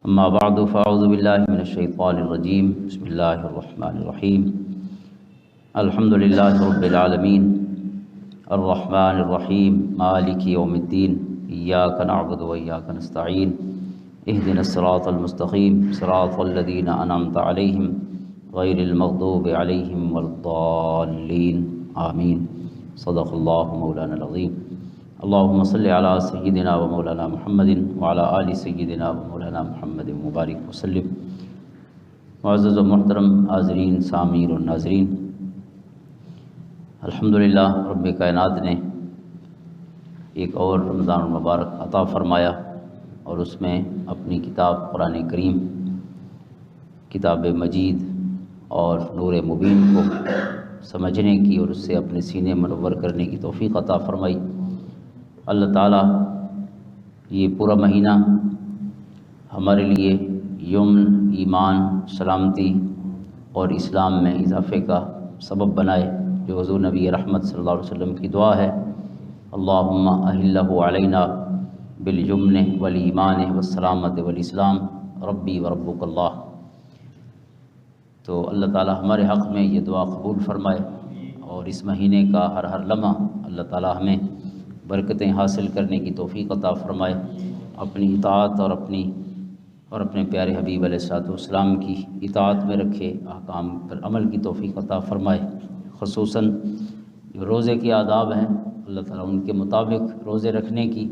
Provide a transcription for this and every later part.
اما بعد فاعوذ باللہ من الشیطان الرجیم بسم اللہ الرحمن الرحیم الحمد للہ رب العالمین الرحمن الرحیم مالک یوم الدین ایاک نعبد و ایاک نستعین اہدنا الصراط المستقیم صراط الذین انعمت علیہم غیر المغضوب علیہم ولا الضالین آمین صدق اللہ مولانا العظیم اللہم صلی علی سیدنا و مولانا محمد وعلی آل سیدنا و مولانا محمد مبارک وسلم۔ معزز و محترم حاضرین سامعین و ناظرین، الحمدللہ رب کائنات نے ایک اور رمضان المبارک عطا فرمایا اور اس میں اپنی کتاب قرآن کریم، کتاب مجید اور نور مبین کو سمجھنے کی اور اس سے اپنے سینے منور کرنے کی توفیق عطا فرمائی۔ اللہ تعالیٰ یہ پورا مہینہ ہمارے لیے یمن، ایمان، سلامتی اور اسلام میں اضافے کا سبب بنائے، جو حضور نبی رحمت صلی اللہ علیہ وسلم کی دعا ہے، اللہم اہلہ علینا بالیمن والایمان والسلامت والاسلام ربی وربک اللہ۔ تو اللہ تعالیٰ ہمارے حق میں یہ دعا قبول فرمائے اور اس مہینے کا ہر لمحہ اللہ تعالیٰ ہمیں برکتیں حاصل کرنے کی توفیق عطا فرمائے، اپنی اطاعت اور اپنے پیارے حبیب علیہ السلام کی اطاعت میں رکھے، احکام پر عمل کی توفیق عطا فرمائے۔ خصوصاً جو روزے کے آداب ہیں اللہ تعالیٰ ان کے مطابق روزے رکھنے کی،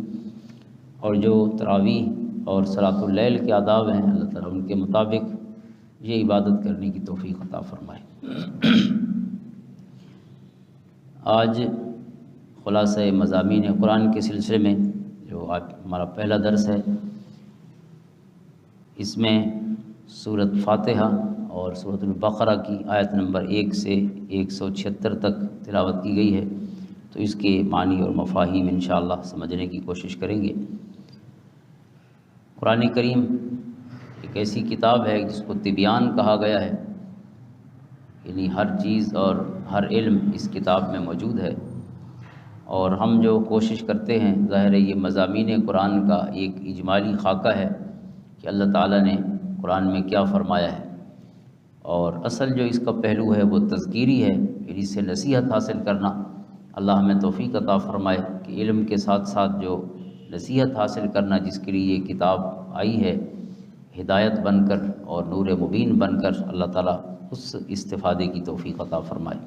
اور جو تراویح اور صلاۃ اللیل کے آداب ہیں اللہ تعالیٰ ان کے مطابق یہ عبادت کرنے کی توفیق عطا فرمائے۔ آج خلاصہ مضامین قرآن کے سلسلے میں جو آج ہمارا پہلا درس ہے، اس میں سورۃ فاتحہ اور سورۃ البقرہ کی آیت نمبر 1 سے 176 تک تلاوت کی گئی ہے، تو اس کے معنی اور مفاہیم انشاءاللہ سمجھنے کی کوشش کریں گے۔ قرآن کریم ایک ایسی کتاب ہے جس کو طبیان کہا گیا ہے، یعنی ہر چیز اور ہر علم اس کتاب میں موجود ہے، اور ہم جو کوشش کرتے ہیں، ظاہر ہے یہ مضامین قرآن کا ایک اجمالی خاکہ ہے کہ اللہ تعالیٰ نے قرآن میں کیا فرمایا ہے، اور اصل جو اس کا پہلو ہے وہ تذکیری ہے، یعنی اس سے نصیحت حاصل کرنا۔ اللہ ہمیں توفیق عطا فرمائے کہ علم کے ساتھ ساتھ جو نصیحت حاصل کرنا جس کے لیے یہ کتاب آئی ہے، ہدایت بن کر اور نور مبین بن کر، اللہ تعالیٰ اس استفادے کی توفیق عطا فرمائے۔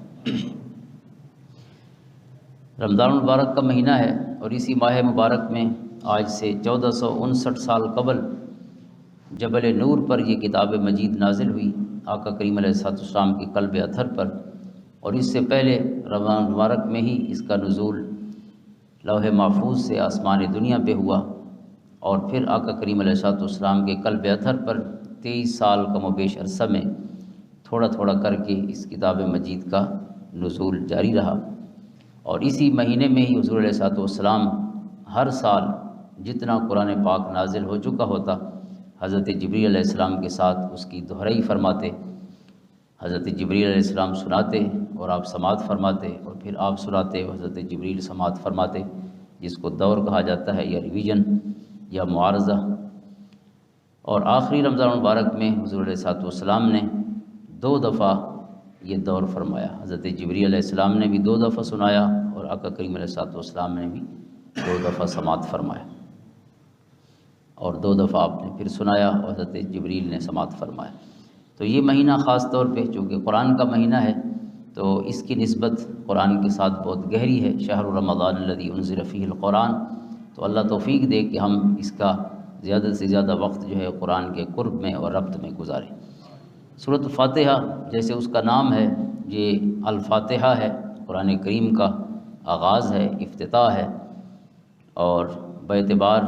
رمضان المبارک کا مہینہ ہے، اور اسی ماہ مبارک میں آج سے 1459 سال قبل جبل نور پر یہ کتاب مجید نازل ہوئی، آقا کریم علیہ السلام کے قلب اطہر پر، اور اس سے پہلے رمضان المبارک میں ہی اس کا نزول لوح محفوظ سے آسمان دنیا پہ ہوا، اور پھر آقا کریم علیہ السلام کے قلب اطہر پر 23 سال کم و بیش عرصہ میں تھوڑا تھوڑا کر کے اس کتاب مجید کا نزول جاری رہا۔ اور اسی مہینے میں ہی حضور علیہ السلام ہر سال جتنا قرآن پاک نازل ہو چکا ہوتا، حضرت جبریل علیہ السلام کے ساتھ اس کی دہرائی فرماتے، حضرت جبریل علیہ السلام سناتے اور آپ سماعت فرماتے، اور پھر آپ سناتے اور حضرت جبریل سماعت فرماتے، جس کو دور کہا جاتا ہے یا ریویژن یا معارضہ۔ اور آخری رمضان المبارک میں حضور علیہ السلام نے 2 دفعہ یہ دور فرمایا، حضرت جبریل علیہ السلام نے بھی 2 دفعہ سنایا، اور آقا کریم علیہ السلام نے بھی 2 دفعہ سماعت فرمایا، اور 2 دفعہ آپ نے پھر سنایا اور حضرت جبریل نے سماعت فرمایا۔ تو یہ مہینہ خاص طور پہ چونکہ قرآن کا مہینہ ہے، تو اس کی نسبت قرآن کے ساتھ بہت گہری ہے۔ شہر رمضان الذی انزل فیہ القرآن، تو اللہ توفیق دے کہ ہم اس کا زیادہ سے زیادہ وقت جو ہے قرآن کے قرب میں اور ربط میں گزاریں۔ سورۃ فاتحہ جیسے اس کا نام ہے، یہ الفاتحہ ہے، قرآن کریم کا آغاز ہے، افتتاح ہے، اور باعتبار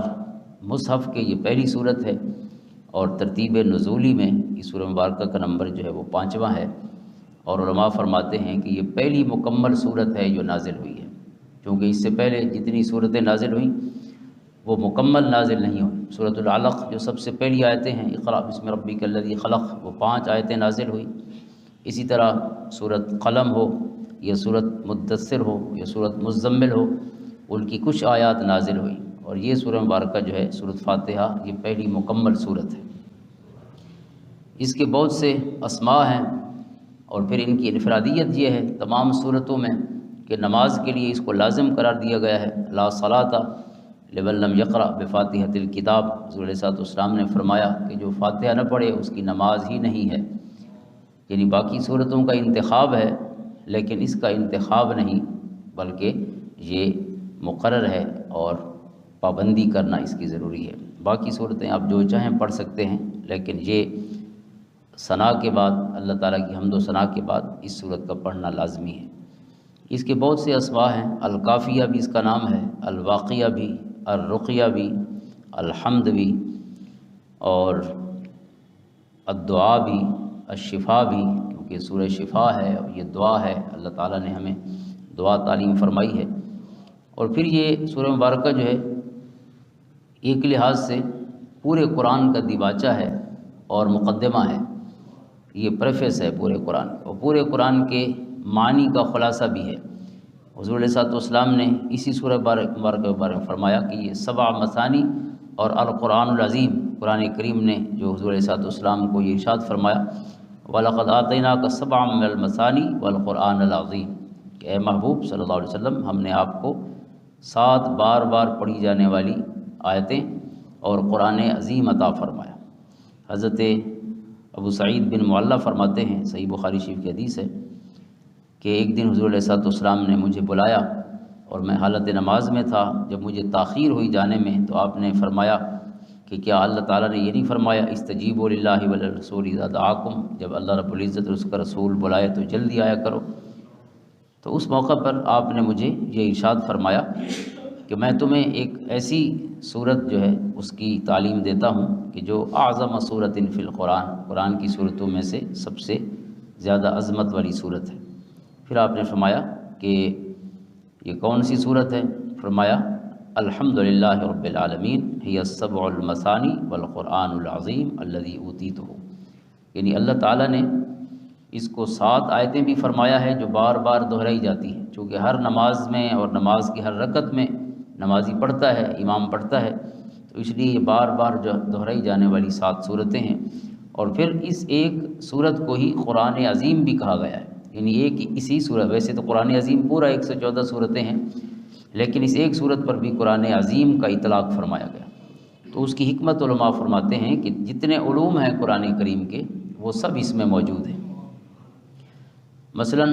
مصحف کے یہ پہلی صورت ہے، اور ترتیب نزولی میں اس سورہ مبارکہ کا نمبر جو ہے وہ 5واں ہے، اور علماء فرماتے ہیں کہ یہ پہلی مکمل صورت ہے جو نازل ہوئی ہے، کیونکہ اس سے پہلے جتنی صورتیں نازل ہوئیں وہ مکمل نازل نہیں ہوئی۔ سورۃ العلق جو سب سے پہلی آیتیں ہیں، اقرأ بسم ربک الذی خلق، وہ 5 آیتیں نازل ہوئی۔ اسی طرح سورۃ قلم ہو یا سورۃ مدثر ہو یا سورۃ مزمل ہو، ان کی کچھ آیات نازل ہوئی، اور یہ سورہ مبارکہ جو ہے سورۃ فاتحہ یہ پہلی مکمل صورت ہے۔ اس کے بہت سے اسماء ہیں، اور پھر ان کی انفرادیت یہ ہے تمام صورتوں میں کہ نماز کے لیے اس کو لازم قرار دیا گیا ہے۔ لا صلاۃ لمن لم یقرأ بفاتحۃ الکتاب، حضور علیہ السلام نے فرمایا کہ جو فاتحہ نہ پڑھے اس کی نماز ہی نہیں ہے۔ یعنی باقی صورتوں کا انتخاب ہے، لیکن اس کا انتخاب نہیں، بلکہ یہ مقرر ہے اور پابندی کرنا اس کی ضروری ہے۔ باقی صورتیں آپ جو چاہیں پڑھ سکتے ہیں، لیکن یہ ثنا کے بعد، اللہ تعالیٰ کی حمد و ثنا کے بعد اس صورت کا پڑھنا لازمی ہے۔ اس کے بہت سے اسماء ہیں، الکافیہ بھی اس کا نام ہے، الواقیہ بھی، الرقیہ بھی، الحمد بھی، اور الدعا بھی، الشفا بھی، کیونکہ سورہ شفا ہے اور یہ دعا ہے، اللہ تعالیٰ نے ہمیں دعا تعلیم فرمائی ہے۔ اور پھر یہ سورہ مبارکہ جو ہے ایک لحاظ سے پورے قرآن کا دیباچہ ہے اور مقدمہ ہے، یہ پریفیس ہے پورے قرآن، اور پورے قرآن کے معنی کا خلاصہ بھی ہے۔ حضور علیہ السلام نے اسی سورہ مبارکہ کے بارے میں فرمایا کہ یہ 7 مثانی اور القرآن العظیم، قرآن کریم نے جو حضور علیہ السلام کو یہ ارشاد فرمایا، وَلَقَدْ آتَيْنَاكَ 7 مِنَ الْمَثَانِي وَالْقُرْآنَ الْعَظِيمِ، کہ اے محبوب صلی اللہ علیہ وسلم، ہم نے آپ کو 7 بار بار پڑھی جانے والی آیتیں اور قرآن عظیم عطا فرمایا۔ حضرت ابو سعید بن معلّہ فرماتے ہیں، صحیح بخاری شریف کی حدیث ہے، کہ ایک دن حضور علیہ السلام نے مجھے بلایا اور میں حالت نماز میں تھا۔ جب مجھے تاخیر ہوئی جانے میں تو آپ نے فرمایا کہ کیا اللہ تعالیٰ نے یہ نہیں فرمایا استجیبوا للہ وللرسول اذا دعاکم، جب اللہ رب العزت اور اس کا رسول بلائے تو جلدی آیا کرو۔ تو اس موقع پر آپ نے مجھے یہ ارشاد فرمایا کہ میں تمہیں ایک ایسی صورت جو ہے اس کی تعلیم دیتا ہوں کہ جو اعظم صورت فی القرآن، قرآن کی صورتوں میں سے سب سے زیادہ عظمت والی صورت ہے۔ پھر آپ نے فرمایا کہ یہ کون سی صورت ہے؟ فرمایا الحمدللہ رب العالمین ہی السبع المثانی والقرآن العظیم الذی اوتیتہ، یعنی اللہ تعالیٰ نے اس کو 7 آیتیں بھی فرمایا ہے جو بار بار دہرائی جاتی ہیں، چونکہ ہر نماز میں اور نماز کی ہر رکعت میں نمازی پڑھتا ہے، امام پڑھتا ہے، تو اس لیے یہ بار بار جو دہرائی جانے والی 7 صورتیں ہیں۔ اور پھر اس ایک صورت کو ہی قرآن عظیم بھی کہا گیا ہے، یعنی ایک اسی صورت، ویسے تو قرآن عظیم پورا 114 صورتیں ہیں، لیکن اس ایک صورت پر بھی قرآن عظیم کا اطلاق فرمایا گیا۔ تو اس کی حکمت علماء فرماتے ہیں کہ جتنے علوم ہیں قرآن کریم کے وہ سب اس میں موجود ہیں۔ مثلا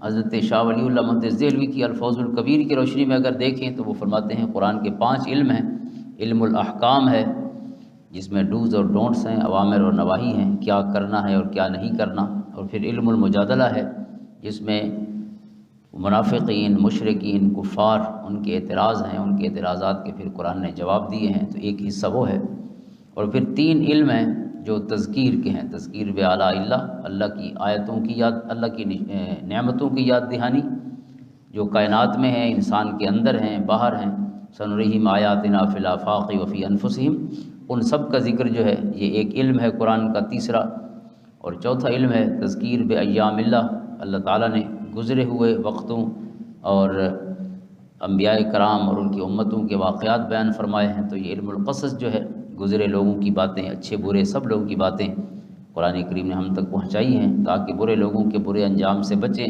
حضرت شاہ ولی اللہ محدث دہلوی کی الفوز الکبیر کی روشنی میں اگر دیکھیں تو وہ فرماتے ہیں قرآن کے 5 علم ہیں۔ علم الاحکام ہے جس میں ڈوز اور ڈونٹس ہیں، اوامر اور نواہی ہیں، کیا کرنا ہے اور کیا نہیں کرنا۔ اور پھر علم المجادلہ ہے جس میں منافقین، مشرکین، کفار، ان کے اعتراض ہیں، ان کے اعتراضات کے پھر قرآن نے جواب دیے ہیں، تو ایک حصہ وہ ہے۔ اور پھر 3 علم ہیں جو تذکیر کے ہیں، تذکیر بآلاء اللہ، اللہ کی آیتوں کی یاد، اللہ کی نعمتوں کی یاد دہانی جو کائنات میں ہیں، انسان کے اندر ہیں، باہر ہیں، سنرہم آیاتنا فی الآفاق وفی انفسہم، ان سب کا ذکر جو ہے یہ ایک علم ہے قرآن کا تیسرا۔ اور چوتھا علم ہے تذکیر بایام اللہ، اللہ تعالیٰ نے گزرے ہوئے وقتوں اور انبیاء کرام اور ان کی امتوں کے واقعات بیان فرمائے ہیں، تو یہ علم القصص جو ہے گزرے لوگوں کی باتیں، اچھے برے سب لوگوں کی باتیں قرآن کریم نے ہم تک پہنچائی ہیں تاکہ برے لوگوں کے برے انجام سے بچیں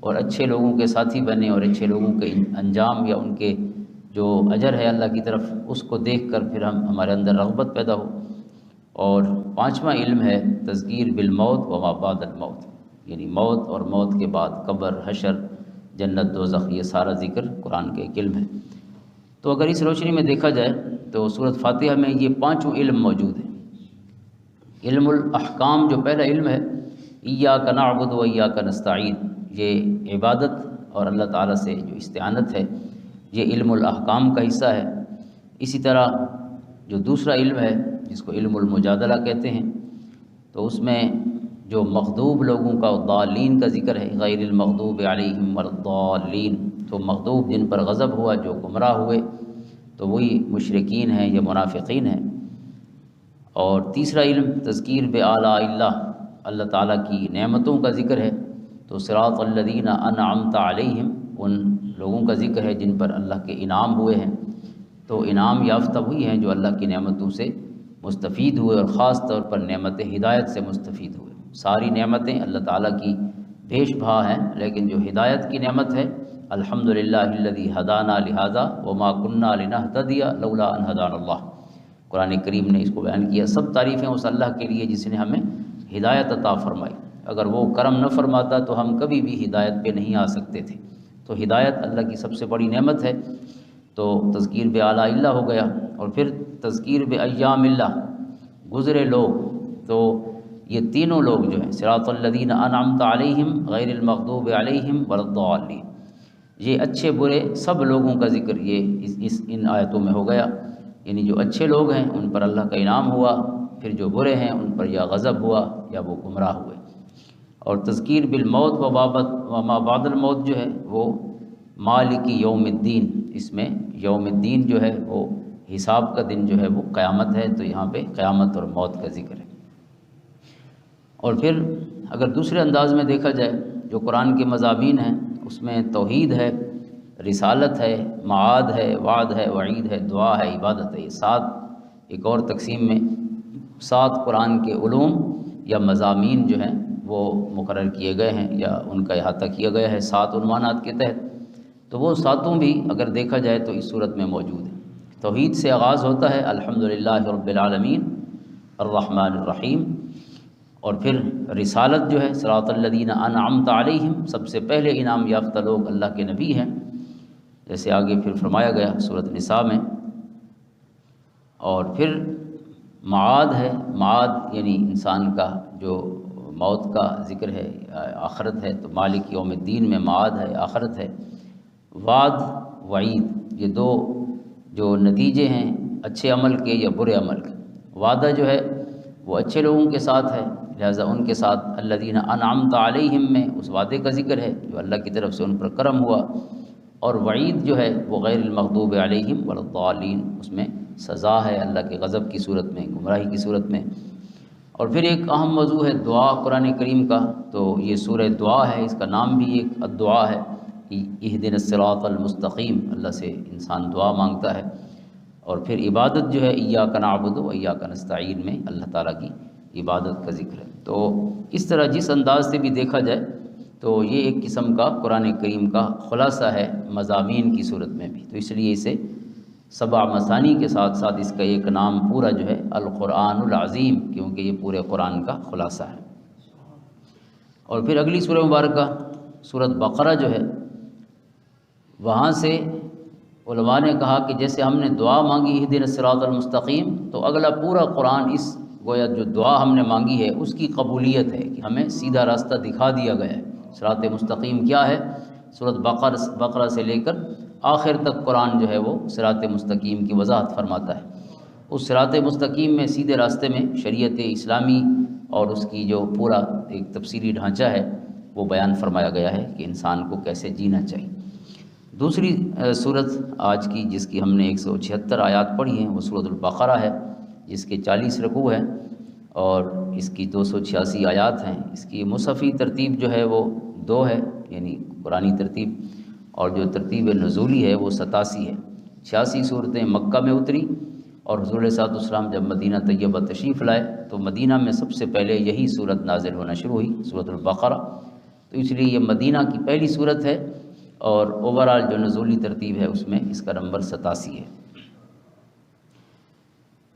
اور اچھے لوگوں کے ساتھی بنیں، اور اچھے لوگوں کے انجام یا ان کے جو اجر ہے اللہ کی طرف اس کو دیکھ کر پھر ہمارے اندر رغبت پیدا ہو۔ اور 5واں علم ہے تذکیر بالموت وما بعد الموت، یعنی موت اور موت کے بعد قبر، حشر، جنت، دوزخ، یہ سارا ذکر قرآن کے ایک علم ہے۔ تو اگر اس روشنی میں دیکھا جائے تو سورۃ فاتحہ میں یہ 5 علم موجود ہیں۔ علم الاحکام جو پہلا علم ہے، ایاک نعبد و ایاک نستعین، یہ عبادت اور اللہ تعالیٰ سے جو استعانت ہے، یہ علم الاحکام کا حصہ ہے۔ اسی طرح جو دوسرا علم ہے جس کو علم المجادلہ کہتے ہیں، تو اس میں جو مغضوب لوگوں کا، ضالین کا ذکر ہے، غیر المغضوب علیہم ولا الضالین، تو مغضوب جن پر غضب ہوا، جو گمراہ ہوئے، تو وہی مشرکین ہیں یا منافقین ہیں۔ اور تیسرا علم تذکیر بآلاء اللہ، اللہ تعالیٰ کی نعمتوں کا ذکر ہے، تو صراط الذین انعمت علیہم، ان لوگوں کا ذکر ہے جن پر اللہ کے انعام ہوئے ہیں، تو انعام یافتہ ہوئی ہیں جو اللہ کی نعمتوں سے مستفید ہوئے اور خاص طور پر نعمت ہدایت سے مستفید ہوئے۔ ساری نعمتیں اللہ تعالیٰ کی بیش بہا ہیں، لیکن جو ہدایت کی نعمت ہے، الحمدللہ الذی ہدانا لہذا وما کننا لنہتدی لولا ان ہدانا اللہ، قرآن کریم نے اس کو بیان کیا۔ سب تعریفیں اس اللہ کے لیے جس نے ہمیں ہدایت عطا فرمائی، اگر وہ کرم نہ فرماتا تو ہم کبھی بھی ہدایت پہ نہیں آ سکتے تھے۔ تو ہدایت اللہ کی سب سے بڑی نعمت ہے۔ تو تذکیر بآلاء اللہ ہو گیا، اور پھر تذکیر بایام اللہ، گزرے لوگ۔ تو یہ تینوں لوگ جو ہیں، صراط الذین انعمت علیہم غیر المغضوب علیہم ولا الضالین، یہ اچھے برے سب لوگوں کا ذکر یہ ان آیتوں میں ہو گیا۔ یعنی جو اچھے لوگ ہیں ان پر اللہ کا انعام ہوا، پھر جو برے ہیں ان پر یا غضب ہوا یا وہ گمراہ ہوئے۔ اور تذکیر بالموت و ما بعد الموت جو ہے وہ مالک یوم الدین، اس میں یوم الدین جو ہے وہ حساب کا دن جو ہے وہ قیامت ہے، تو یہاں پہ قیامت اور موت کا ذکر ہے۔ اور پھر اگر دوسرے انداز میں دیکھا جائے، جو قرآن کے مضامین ہیں اس میں توحید ہے، رسالت ہے، معاد ہے، وعد ہے، وعید ہے، دعا ہے، عبادت ہے، یہ 7 ایک اور تقسیم میں 7 قرآن کے علوم یا مضامین جو ہیں وہ مقرر کیے گئے ہیں یا ان کا احاطہ کیا گیا ہے 7 عنوانات کے تحت۔ تو وہ 7 بھی اگر دیکھا جائے تو اس صورت میں موجود ہیں۔ توحید سے آغاز ہوتا ہے، الحمدللہ رب العالمین الرحمن الرحیم، اور پھر رسالت جو ہے صراط الذین انعمت علیہم، سب سے پہلے انعام یافتہ لوگ اللہ کے نبی ہیں، جیسے آگے پھر فرمایا گیا سورۃ نساء میں۔ اور پھر معاد ہے، معاد یعنی انسان کا جو موت کا ذکر ہے، آخرت ہے، تو مالک یوم الدین میں معاد ہے، آخرت ہے۔ وعد وعید، یہ 2 جو نتیجے ہیں اچھے عمل کے یا برے عمل کے۔ وعدہ جو ہے وہ اچھے لوگوں کے ساتھ ہے، لہذا ان کے ساتھ الذین انعمت علیہم میں اس وعدے کا ذکر ہے جو اللہ کی طرف سے ان پر کرم ہوا۔ اور وعید جو ہے وہ غیر المغضوب علیہم ولا الضالین، اس میں سزا ہے اللہ کے غضب کی صورت میں، گمراہی کی صورت میں۔ اور پھر ایک اہم موضوع ہے دعا قرآن کریم کا، تو یہ سورہ دعا ہے، اس کا نام بھی ایک الدعا ہے، اہدنا الصراط المستقیم، اللہ سے انسان دعا مانگتا ہے۔ اور پھر عبادت جو ہے ایاک نعبد و ایاک نستعین میں اللہ تعالیٰ کی عبادت کا ذکر ہے۔ تو اس طرح جس انداز سے بھی دیکھا جائے تو یہ ایک قسم کا قرآن کریم کا خلاصہ ہے مضامین کی صورت میں بھی، تو اس لیے اسے 7 مثانی کے ساتھ ساتھ اس کا ایک نام پورا جو ہے القرآن العظیم، کیونکہ یہ پورے قرآن کا خلاصہ ہے۔ اور پھر اگلی سورہ مبارکہ سورۃ بقرہ جو ہے، وہاں سے علماء نے کہا کہ جیسے ہم نے دعا مانگی اہدنا الصراط المستقیم، تو اگلا پورا قرآن اس گویا جو دعا ہم نے مانگی ہے اس کی قبولیت ہے کہ ہمیں سیدھا راستہ دکھا دیا گیا ہے۔ صراط مستقیم کیا ہے؟ سورۃ بقرہ سے لے کر آخر تک قرآن جو ہے وہ صراط مستقیم کی وضاحت فرماتا ہے۔ اس صراط مستقیم میں سیدھے راستے میں شریعت اسلامی اور اس کی جو پورا ایک تفصیلی ڈھانچہ ہے وہ بیان فرمایا گیا ہے کہ انسان کو کیسے جینا چاہیے۔ دوسری صورت آج کی جس کی ہم نے 176 آیات پڑھی ہیں وہ سورۃ البقرہ ہے، جس کے 40 رکوع ہیں اور اس کی 286 آیات ہیں۔ اس کی مصحفی ترتیب جو ہے وہ 2 ہے، یعنی قرآنی ترتیب، اور جو ترتیب نزولی ہے وہ 87 ہے۔ 86 صورتیں مکہ میں اتری، اور حضور علیہ الصلوۃ والسلام جب مدینہ طیبہ تشریف لائے تو مدینہ میں سب سے پہلے یہی صورت نازل ہونا شروع ہوئی، سورۃ البقرہ، تو اس لیے یہ مدینہ کی پہلی صورت ہے، اور اوورال جو نزولی ترتیب ہے اس میں اس کا نمبر 87 ہے۔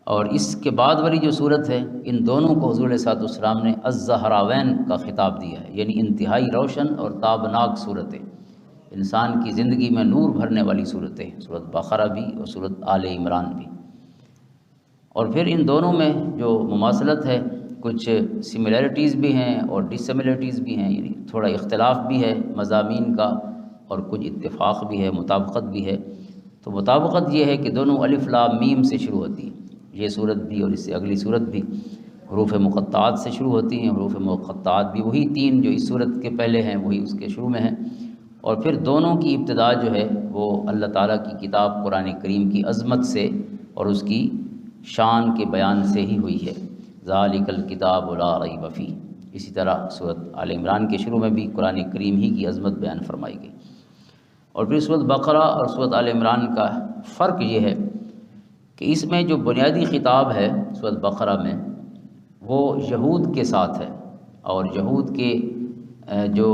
اور اس کے بعد والی جو صورت ہے، ان دونوں کو حضور علیہ الصلوۃ والسلام نے الزہراوین کا خطاب دیا ہے، یعنی انتہائی روشن اور تابناک صورتیں، انسان کی زندگی میں نور بھرنے والی صورتیں، سورۃ بقرہ بھی اور سورۃ آل عمران بھی۔ اور پھر ان دونوں میں جو مماثلت ہے، کچھ سملیرٹیز بھی ہیں اور ڈس سملیرٹیز بھی ہیں، یعنی تھوڑا اختلاف بھی ہے مضامین کا اور کچھ اتفاق بھی ہے، مطابقت بھی ہے۔ تو مطابقت یہ ہے کہ دونوں الف لام میم سے شروع ہوتی ہے، یہ صورت بھی اور اس سے اگلی صورت بھی حروف مقطعات سے شروع ہوتی ہیں۔ حروف مقطعات بھی وہی 3 جو اس صورت کے پہلے ہیں وہی اس کے شروع میں ہیں، اور پھر دونوں کی ابتدا جو ہے وہ اللہ تعالیٰ کی کتاب قرآن کریم کی عظمت سے اور اس کی شان کے بیان سے ہی ہوئی ہے، ذالک الکتاب لا ریب فیہ۔ اسی طرح سورۃ آل عمران کے شروع میں بھی قرآن کریم ہی کی عظمت بیان فرمائی گئی۔ اور پھر سورۃ بقرہ اور سورۃ آل عمران کا فرق یہ ہے کہ اس میں جو بنیادی خطاب ہے سورۃ بقرہ میں وہ یہود کے ساتھ ہے، اور یہود کے جو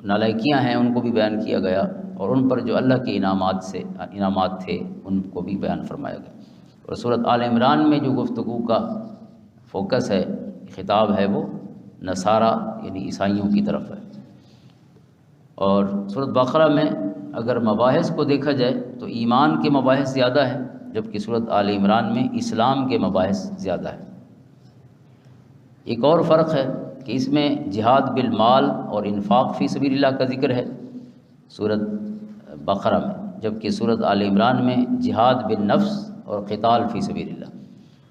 نالائکیاں ہیں ان کو بھی بیان کیا گیا، اور ان پر جو اللہ کے انعامات تھے ان کو بھی بیان فرمایا گیا۔ اور سورۃ آل عمران میں جو گفتگو کا فوکس ہے، خطاب ہے، وہ نصارہ یعنی عیسائیوں کی طرف ہے۔ اور سورۃ بقرہ میں اگر مباحث کو دیکھا جائے تو ایمان کے مباحث زیادہ ہیں، جبکہ سورۃ آل عمران میں اسلام کے مباحث زیادہ ہیں۔ ایک اور فرق ہے کہ اس میں جہاد بالمال اور انفاق فی سبیل اللہ کا ذکر ہے سورۃ بقرہ میں، جبکہ سورۃ آل عمران میں جہاد بالنفس اور قتال فی سبیل اللہ،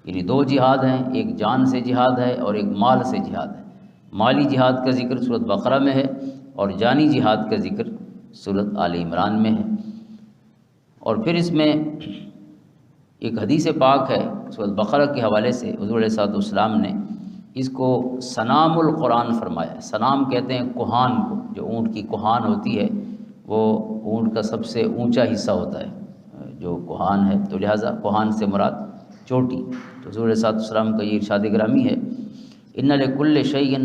یعنی دو جہاد ہیں، ایک جان سے جہاد ہے اور ایک مال سے جہاد ہے۔ مالی جہاد کا ذکر سورۃ بقرہ میں ہے اور جانی جہاد کا ذکر سورۃ آل عمران میں ہے۔ اور پھر اس میں ایک حدیث پاک ہے سورۃ بقرہ کے حوالے سے، حضور علیہ الصلوۃ والسلام نے اس کو سنام القرآن فرمایا ہے۔ سنام کہتے ہیں کوہان کو، جو اونٹ کی کوہان ہوتی ہے وہ اونٹ کا سب سے اونچا حصہ ہوتا ہے جو کوہان ہے، تو لہٰذا کوہان سے مراد چوٹی۔ تو حضور علیہ الصلوۃ والسلام کا یہ ارشاد گرامی ہے، ان لکل شیء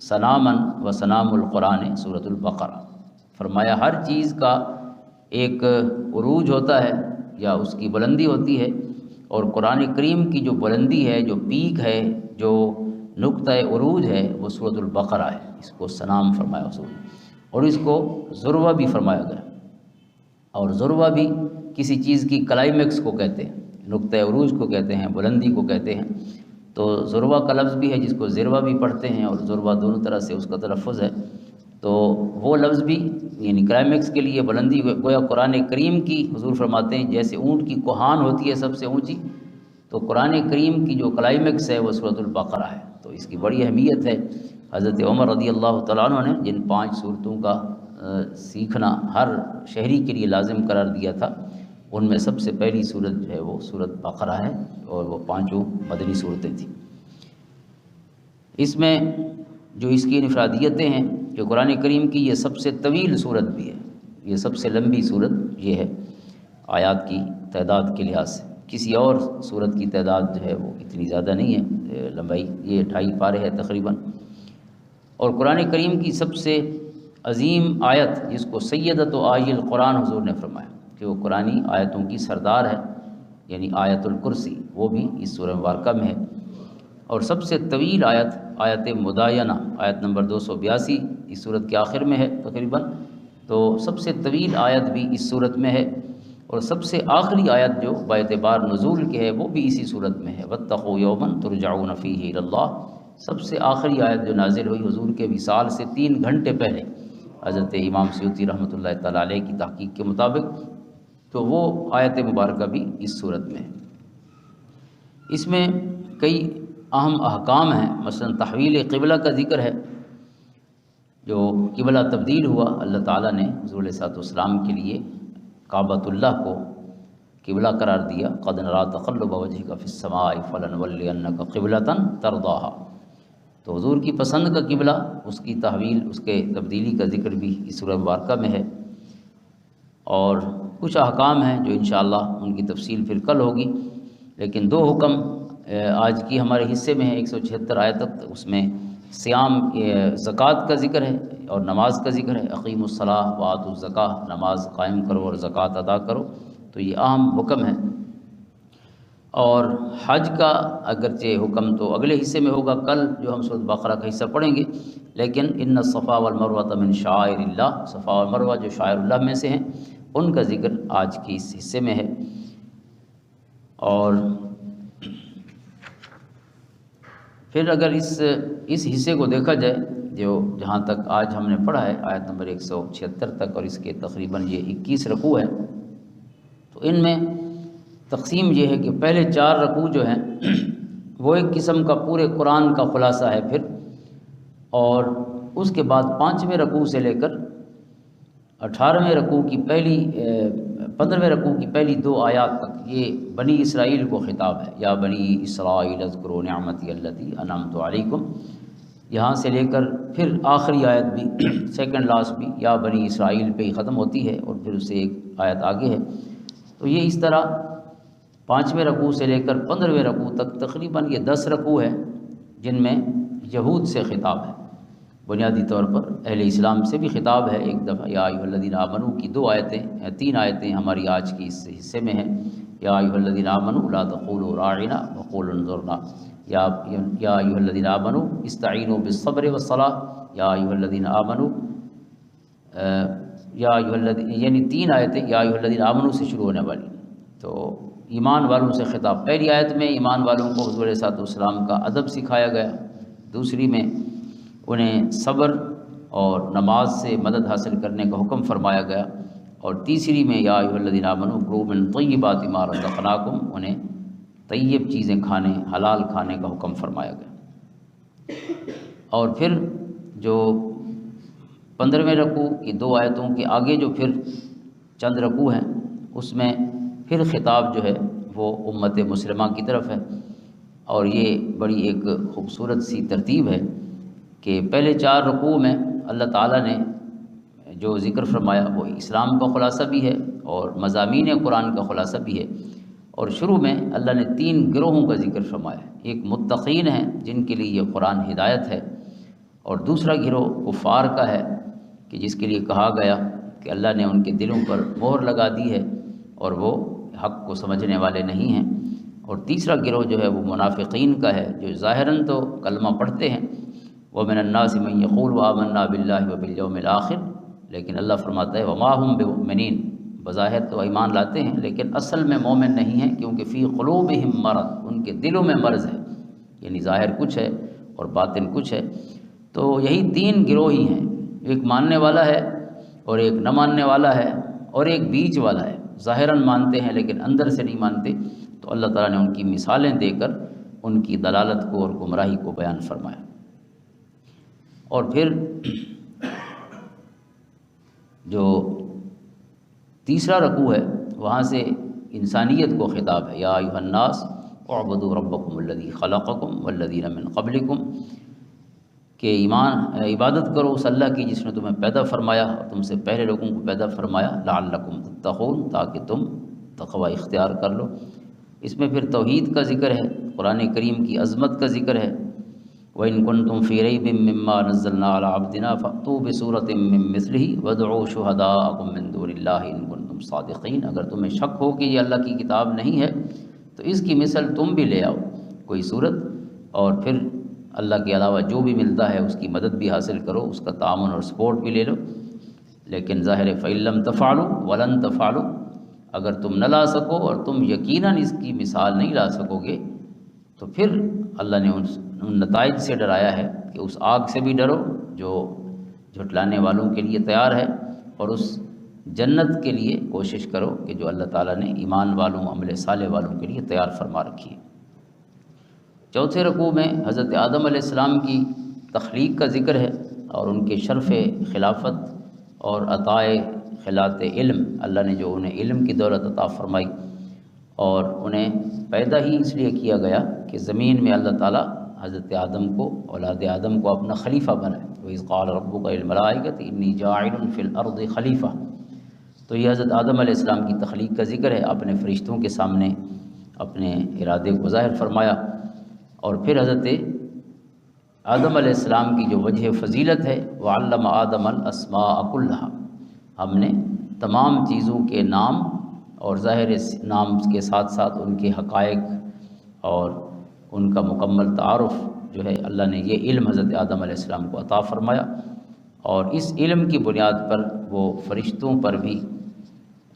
سناما و سنام القرآن سورۃ البقرہ، فرمایا ہر چیز کا ایک عروج ہوتا ہے یا اس کی بلندی ہوتی ہے، اور قرآن کریم کی جو بلندی ہے، جو پیک ہے، جو نقطہ عروج ہے، وہ سورۃ البقرہ ہے۔ اس کو سنام فرمایا حضور، اور اس کو ذروہ بھی فرمایا گیا، اور ذروہ بھی کسی چیز کی کلائمیکس کو کہتے ہیں، نقطہ عروج کو کہتے ہیں، بلندی کو کہتے ہیں۔ تو ذروہ کا لفظ بھی ہے جس کو ذروہ بھی پڑھتے ہیں، اور ذروہ دونوں طرح سے اس کا تلفظ ہے، تو وہ لفظ بھی یعنی کلائمیکس کے لیے بلندی، گویا قرآن کریم کی حضور فرماتے ہیں جیسے اونٹ کی کوہان ہوتی ہے سب سے اونچی، تو قرآن کریم کی جو کلائمیکس ہے وہ سورۃ البقرہ ہے۔ تو اس کی بڑی اہمیت ہے۔ حضرت عمر رضی اللہ تعالیٰ عنہ نے جن 5 صورتوں کا سیکھنا ہر شہری کے لیے لازم قرار دیا تھا، ان میں سب سے پہلی صورت جو ہے وہ سورۃ بقرہ ہے، اور وہ 5 مدنی صورتیں تھیں۔ اس میں جو اس کی انفرادیتیں ہیں کہ قرآن کریم کی یہ سب سے طویل صورت بھی ہے، یہ سب سے لمبی صورت یہ ہے آیات کی تعداد کے لحاظ سے۔ کسی اور صورت کی تعداد جو ہے وہ اتنی زیادہ نہیں ہے لمبائی، یہ 2.5 پارے ہے تقریباً۔ اور قرآن کریم کی سب سے عظیم آیت جس کو سیدۃ آیی القرآن حضور نے فرمایا کہ وہ قرآنی آیتوں کی سردار ہے، یعنی آیت الکرسی، وہ بھی اس سورہ مبارکہ میں ہے۔ اور سب سے طویل آیت آیت مداینہ، آیت نمبر 282 اس صورت کے آخر میں ہے تقریباً، تو سب سے طویل آیت بھی اس صورت میں ہے۔ اور سب سے آخری آیت جو باعتبار نزول کے ہے وہ بھی اسی صورت میں ہے، واتقوا یوما ترجعون فیہ الی اللہ۔ سب سے آخری آیت جو نازل ہوئی حضور کے وصال سے 3 گھنٹے پہلے حضرت امام سیوطی رحمۃ اللہ تعالیٰ علیہ کی تحقیق کے مطابق، تو وہ آیت مبارکہ بھی اس صورت میں ہے۔ اس میں کئی اہم احکام ہیں، مثلا تحویل قبلہ کا ذکر ہے، جو قبلہ تبدیل ہوا، اللہ تعالیٰ نے حضور علیہ الصلوۃ والسلام کے لیے کعبۃ اللہ کو قبلہ قرار دیا، قد نری تقلب وجہک فی السماء فلنولینک قبلۃ ترضاها۔ تو حضور کی پسند کا قبلہ، اس کی تحویل، اس کے تبدیلی کا ذکر بھی اس سورہ مبارکہ میں ہے۔ اور کچھ احکام ہیں جو انشاءاللہ ان کی تفصیل پھر کل ہوگی، لیکن 2 حکم آج کی ہمارے حصے میں ہے 176 آیت تک، اس میں صیام زکوٰۃ کا ذکر ہے اور نماز کا ذکر ہے، اقیموا الصلاۃ وآتوا الزکاۃ، نماز قائم کرو اور زکوٰۃ ادا کرو، تو یہ اہم حکم ہے۔ اور حج کا اگرچہ حکم تو اگلے حصے میں ہوگا، کل جو ہم سورۃ بقرہ کا حصہ پڑھیں گے، لیکن ان الصفا والمروۃ من شعائر اللہ، صفا اور مروہ جو شعائر اللہ میں سے ہیں، ان کا ذکر آج کی اس حصے میں ہے۔ اور پھر اگر اس حصے کو دیکھا جائے جو جہاں تک آج ہم نے پڑھا ہے آیت نمبر 176 تک، اور اس کے تقریباً یہ 21 رکوع ہیں، تو ان میں تقسیم یہ ہے کہ پہلے 4 رکوع جو ہیں وہ ایک قسم کا پورے قرآن کا خلاصہ ہے پھر، اور اس کے بعد 5ویں رکوع سے لے کر 18ویں رکوع کی 15ویں رکوع کی پہلی 2 آیات تک یہ بنی اسرائیل کو خطاب ہے، یا بنی اسرائیل اذکروا نعمتی التی انعمت علیکم، یہاں سے لے کر پھر آخری آیت بھی سیکنڈ لاسٹ بھی یا بنی اسرائیل پہ ہی ختم ہوتی ہے، اور پھر اس سے ایک آیت آگے ہے۔ تو یہ اس طرح 5ویں رکوع سے لے کر 15ویں رکوع تک تقریباً یہ 10 رکوع ہیں جن میں یہود سے خطاب ہے۔ بنیادی طور پر اہل اسلام سے بھی خطاب ہے ایک دفعہ، یا ایھا الذین آمنوا کی 2 آیتیں یا 3 آیتیں ہماری آج کی اس حصے میں ہیں۔ یا ایھا الذین آمنوا لا تقولوا راعنا وقولوا انظرنا، یا ایھا الذین آمنوا استعینوا بالصبر والصلاۃ، یا ایھا الذین آمنوا یا ایھا الذین، یعنی 3 آیتیں یا ایھا الذین آمنوا سے شروع ہونے والی۔ تو ایمان والوں سے خطاب، پہلی آیت میں ایمان والوں کو حضور علیہ السلام کا ادب سکھایا گیا، دوسری میں انہیں صبر اور نماز سے مدد حاصل کرنے کا حکم فرمایا گیا، اور تیسری میں یا ایھا الذین آمنوا کلوا من طیبات ما رزقناکم، انہیں طیب چیزیں کھانے، حلال کھانے کا حکم فرمایا گیا۔ اور پھر جو 15ویں رکوع کی 2 آیتوں کے آگے جو پھر چند رکوع ہیں اس میں پھر خطاب جو ہے وہ امت مسلمہ کی طرف ہے، اور یہ بڑی ایک خوبصورت سی ترتیب ہے کہ پہلے 4 رکوع میں اللہ تعالیٰ نے جو ذکر فرمایا وہ اسلام کا خلاصہ بھی ہے اور مضامین قرآن کا خلاصہ بھی ہے، اور شروع میں اللہ نے 3 گروہوں کا ذکر فرمایا ہے۔ ایک متقین ہیں جن کے لیے یہ قرآن ہدایت ہے، اور دوسرا گروہ کفار کا ہے کہ جس کے لیے کہا گیا کہ اللہ نے ان کے دلوں پر مہر لگا دی ہے اور وہ حق کو سمجھنے والے نہیں ہیں، اور تیسرا گروہ جو ہے وہ منافقین کا ہے جو ظاہراً تو کلمہ پڑھتے ہیں، وَمِنَ النَّاسِ مَن يَقُولُ آمَنَّا بِاللَّهِ وَبِالْيَوْمِ الْآخِرِ، لیکن اللہ فرماتا ہے وَمَا هُم بِمُؤْمِنِينَ، بظاہر تو ایمان لاتے ہیں لیکن اصل میں مومن نہیں ہیں، کیونکہ فی قلوبہم مرض، ان کے دلوں میں مرض ہے، یعنی ظاہر کچھ ہے اور باطن کچھ ہے۔ تو یہی 3 گروہ ہی ہیں، ایک ماننے والا ہے اور ایک نہ ماننے والا ہے اور ایک بیچ والا ہے، ظاہراً مانتے ہیں لیکن اندر سے نہیں مانتے۔ تو اللہ تعالیٰ نے ان کی مثالیں دے کر ان کی دلالت کو اور گمراہی کو بیان فرمایا۔ اور پھر جو تیسرا رکوع ہے وہاں سے انسانیت کو خطاب ہے، یا ایھا الناس اعبدوا ربکم الذی خلقکم والذین من قبلکم، کہ عبادت کرو اس اللہ کی جس نے تمہیں پیدا فرمایا اور تم سے پہلے لوگوں کو پیدا فرمایا، لعلکم تتقون، تاکہ تم تقوی اختیار کر لو۔ اس میں پھر توحید کا ذکر ہے، قرآن کریم کی عظمت کا ذکر ہے، وَإِن كُنتُمْ فِي رَيْبٍ مِّمَّا نَزَّلْنَا عَلَىٰ عَبْدِنَا فَأْتُوا بِسُورَةٍ مِّن مِّثْلِهِ وَادْعُوا شُهَدَاءَكُم مِّن دُونِ اللَّهِ إِن كُنتُمْ صَادِقِينَ، اگر تمہیں شک ہو کہ یہ اللہ کی کتاب نہیں ہے تو اس کی مثل تم بھی لے آؤ کوئی صورت، اور پھر اللہ کے علاوہ جو بھی ملتا ہے اس کی مدد بھی حاصل کرو، اس کا تعاون اور سپورٹ بھی لے لو۔ لیکن ظاہر فَإِن لَّمْ تَفْعَلُوا وَلَن تَفْعَلُوا، اگر تم نہ لا سکو اور تم یقیناً اس کی مثال نہیں لا سکو گے تو پھر اللہ نے ان نتائج سے ڈرایا ہے کہ اس آگ سے بھی ڈرو جو جھٹلانے والوں کے لیے تیار ہے، اور اس جنت کے لیے کوشش کرو کہ جو اللہ تعالیٰ نے ایمان والوں، عمل صالح والوں کے لیے تیار فرما رکھی ہے۔ چوتھے رکوع میں حضرت آدم علیہ السلام کی تخلیق کا ذکر ہے اور ان کے شرف خلافت اور عطائے خلات علم، اللہ نے جو انہیں علم کی دولت عطا فرمائی، اور انہیں پیدا ہی اس لیے کیا گیا کہ زمین میں اللہ تعالیٰ حضرت آدم کو، اولاد آدم کو اپنا خلیفہ بنائے۔ وَإِذْ قَالَ رَبُّكَ لِلْمَلَائِكَةِ إِنِّي جَاعِلٌ فِي الْأَرْضِ خَلِيفَةً، تو یہ حضرت آدم علیہ السلام کی تخلیق کا ذکر ہے، اپنے فرشتوں کے سامنے اپنے ارادے کو ظاہر فرمایا، اور پھر حضرت آدم علیہ السلام کی جو وجہ فضیلت ہے، وَعَلَّمَ آدَمَ الْأَسْمَاءَ كُلَّهَا، ہم نے تمام چیزوں کے نام اور ظاہر نام کے ساتھ ساتھ ان کے حقائق اور ان کا مکمل تعارف جو ہے اللہ نے یہ علم حضرت آدم علیہ السلام کو عطا فرمایا، اور اس علم کی بنیاد پر وہ فرشتوں پر بھی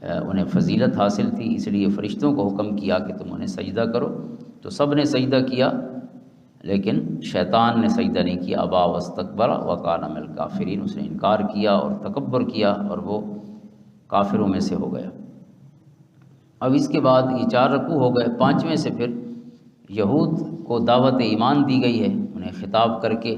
انہیں فضیلت حاصل تھی، اس لیے فرشتوں کو حکم کیا کہ تم انہیں سجدہ کرو، تو سب نے سجدہ کیا، لیکن شیطان نے سجدہ نہیں کیا، ابا واستکبر وکان من الکافرین، اس نے انکار کیا اور تکبر کیا اور وہ کافروں میں سے ہو گیا۔ اب اس کے بعد یہ 4 رکوع ہو گئے، 5ویں سے پھر یہود کو دعوت ایمان دی گئی ہے انہیں خطاب کر کے،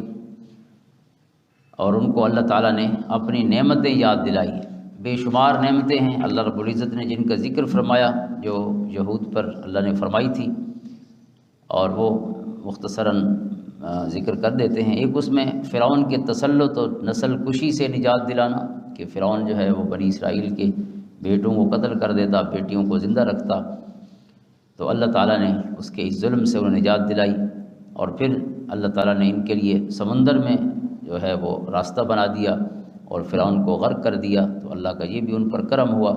اور ان کو اللہ تعالیٰ نے اپنی نعمتیں یاد دلائی ہیں، بے شمار نعمتیں ہیں اللہ رب العزت نے جن کا ذکر فرمایا، جو یہود پر اللہ نے فرمائی تھی، اور وہ مختصراً ذکر کر دیتے ہیں۔ ایک اس میں فرعون کے تسلط اور نسل کشی سے نجات دلانا، کہ فرعون جو ہے وہ بنی اسرائیل کے بیٹوں کو قتل کر دیتا، بیٹیوں کو زندہ رکھتا، تو اللہ تعالیٰ نے اس کے اس ظلم سے انہیں نجات دلائی، اور پھر اللہ تعالیٰ نے ان کے لیے سمندر میں جو ہے وہ راستہ بنا دیا اور فرعون کو غرق کر دیا۔ تو اللہ کا یہ بھی ان پر کرم ہوا۔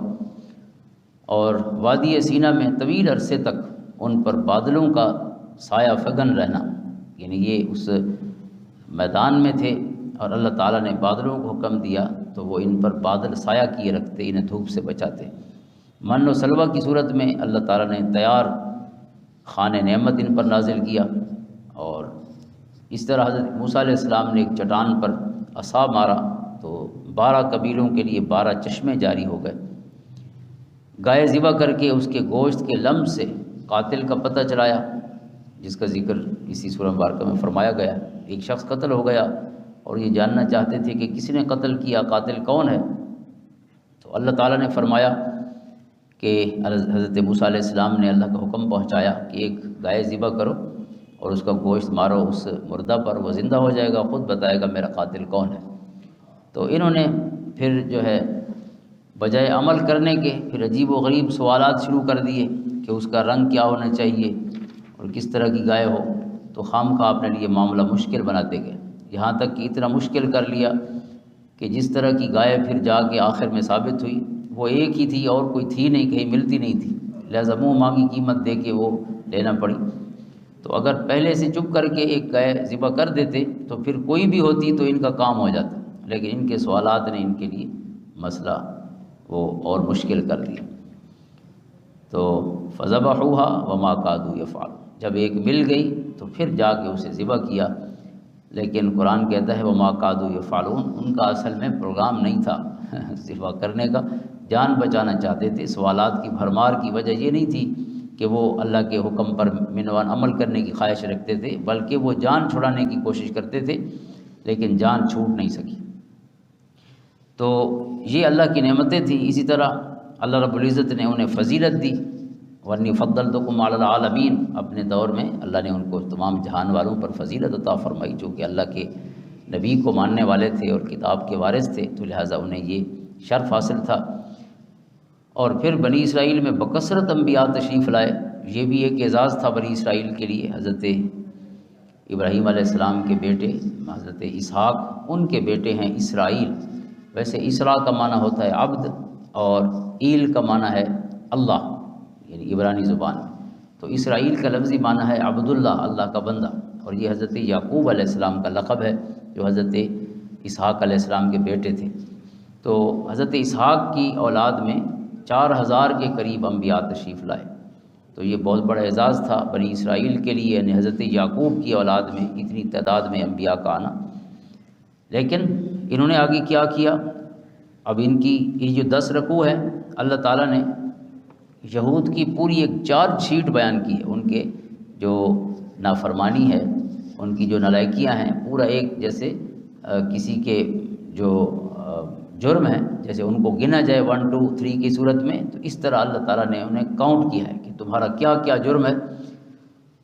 اور وادی سینا میں طویل عرصے تک ان پر بادلوں کا سایہ فگن رہنا، یعنی یہ اس میدان میں تھے اور اللہ تعالیٰ نے بادلوں کو حکم دیا تو وہ ان پر بادل سایہ کیے رکھتے، انہیں دھوپ سے بچاتے۔ من و سلوہ کی صورت میں اللہ تعالیٰ نے تیار خوان نعمت ان پر نازل کیا، اور اس طرح حضرت موسیٰ علیہ السلام نے ایک چٹان پر عصا مارا تو 12 قبیلوں کے لیے 12 چشمے جاری ہو گئے۔ گائے ذبح کر کے اس کے گوشت کے لمس سے قاتل کا پتہ چلایا، جس کا ذکر اسی سورہ مبارکہ میں فرمایا گیا۔ ایک شخص قتل ہو گیا اور یہ جاننا چاہتے تھے کہ کس نے قتل کیا، قاتل کون ہے، تو اللہ تعالیٰ نے فرمایا کہ حضرت موسیٰ علیہ السلام نے اللہ کا حکم پہنچایا کہ ایک گائے ذبح کرو اور اس کا گوشت مارو اس مردہ پر، وہ زندہ ہو جائے گا، خود بتائے گا میرا قاتل کون ہے۔ تو انہوں نے پھر جو ہے بجائے عمل کرنے کے پھر عجیب و غریب سوالات شروع کر دیے کہ اس کا رنگ کیا ہونا چاہیے اور کس طرح کی گائے ہو، تو خام خواہ اپنے لیے معاملہ مشکل بناتے گئے، یہاں تک کہ اتنا مشکل کر لیا کہ جس طرح کی گائے پھر جا کے آخر میں ثابت ہوئی وہ ایک ہی تھی اور کوئی تھی نہیں، کہیں ملتی نہیں تھی، لہذا منہ مانگی قیمت دے کے وہ لینا پڑی۔ تو اگر پہلے سے چپ کر کے ایک گائے ذبح کر دیتے تو پھر کوئی بھی ہوتی تو ان کا کام ہو جاتا، لیکن ان کے سوالات نے ان کے لیے مسئلہ وہ اور مشکل کر دیا۔ تو فذبحوها وما كادوا يفعلون، جب ایک مل گئی تو پھر جا کے اسے ذبح کیا، لیکن قرآن کہتا ہے وما كادوا يفعلون، ان کا اصل میں پروگرام نہیں تھا ذبح کرنے کا، جان بچانا چاہتے تھے۔ سوالات کی بھرمار کی وجہ یہ نہیں تھی کہ وہ اللہ کے حکم پر منوان عمل کرنے کی خواہش رکھتے تھے، بلکہ وہ جان چھڑانے کی کوشش کرتے تھے، لیکن جان چھوٹ نہیں سکی۔ تو یہ اللہ کی نعمتیں تھیں۔ اسی طرح اللہ رب العزت نے انہیں فضیلت دی، وَإِنِّي فَضَّلْتُكُمْ عَلَى الْعَالَمِينَ، اپنے دور میں اللہ نے ان کو تمام جہان والوں پر فضیلت عطا فرمائی، جو کہ اللہ کے نبی کو ماننے والے تھے اور کتاب کے وارث تھے، تو لہٰذا انہیں یہ شرف حاصل تھا۔ اور پھر بنی اسرائیل میں بکثرت انبیاء تشریف لائے، یہ بھی ایک اعزاز تھا بنی اسرائیل کے لیے۔ حضرت ابراہیم علیہ السلام کے بیٹے حضرت اسحاق، ان کے بیٹے ہیں اسرائیل۔ ویسے اسرا کا معنی ہوتا ہے عبد، اور ایل کا معنی ہے اللہ، یعنی عبرانی زبان میں، تو اسرائیل کا لفظی معنی ہے عبداللہ، اللہ کا بندہ، اور یہ حضرت یعقوب علیہ السلام کا لقب ہے جو حضرت اسحاق علیہ السلام کے بیٹے تھے۔ تو حضرت اسحاق کی اولاد میں 4000 کے قریب انبیاء تشریف لائے، تو یہ بہت بڑا اعزاز تھا بنی اسرائیل کے لیے، یعنی حضرت یعقوب کی اولاد میں اتنی تعداد میں انبیاء کا آنا۔ لیکن انہوں نے آگے کیا کیا؟ اب ان کی یہ جو 10 رکوع ہے، اللہ تعالیٰ نے یہود کی پوری ایک چارج شیٹ بیان کی ہے، ان کے جو نافرمانی ہے، ان کی جو نالائکیاں ہیں، پورا ایک جیسے کسی کے جو جرم ہے، جیسے ان کو گنا جائے 1 2 3 کی صورت میں، تو اس طرح اللہ تعالیٰ نے انہیں کاؤنٹ کیا ہے کہ تمہارا کیا کیا جرم ہے۔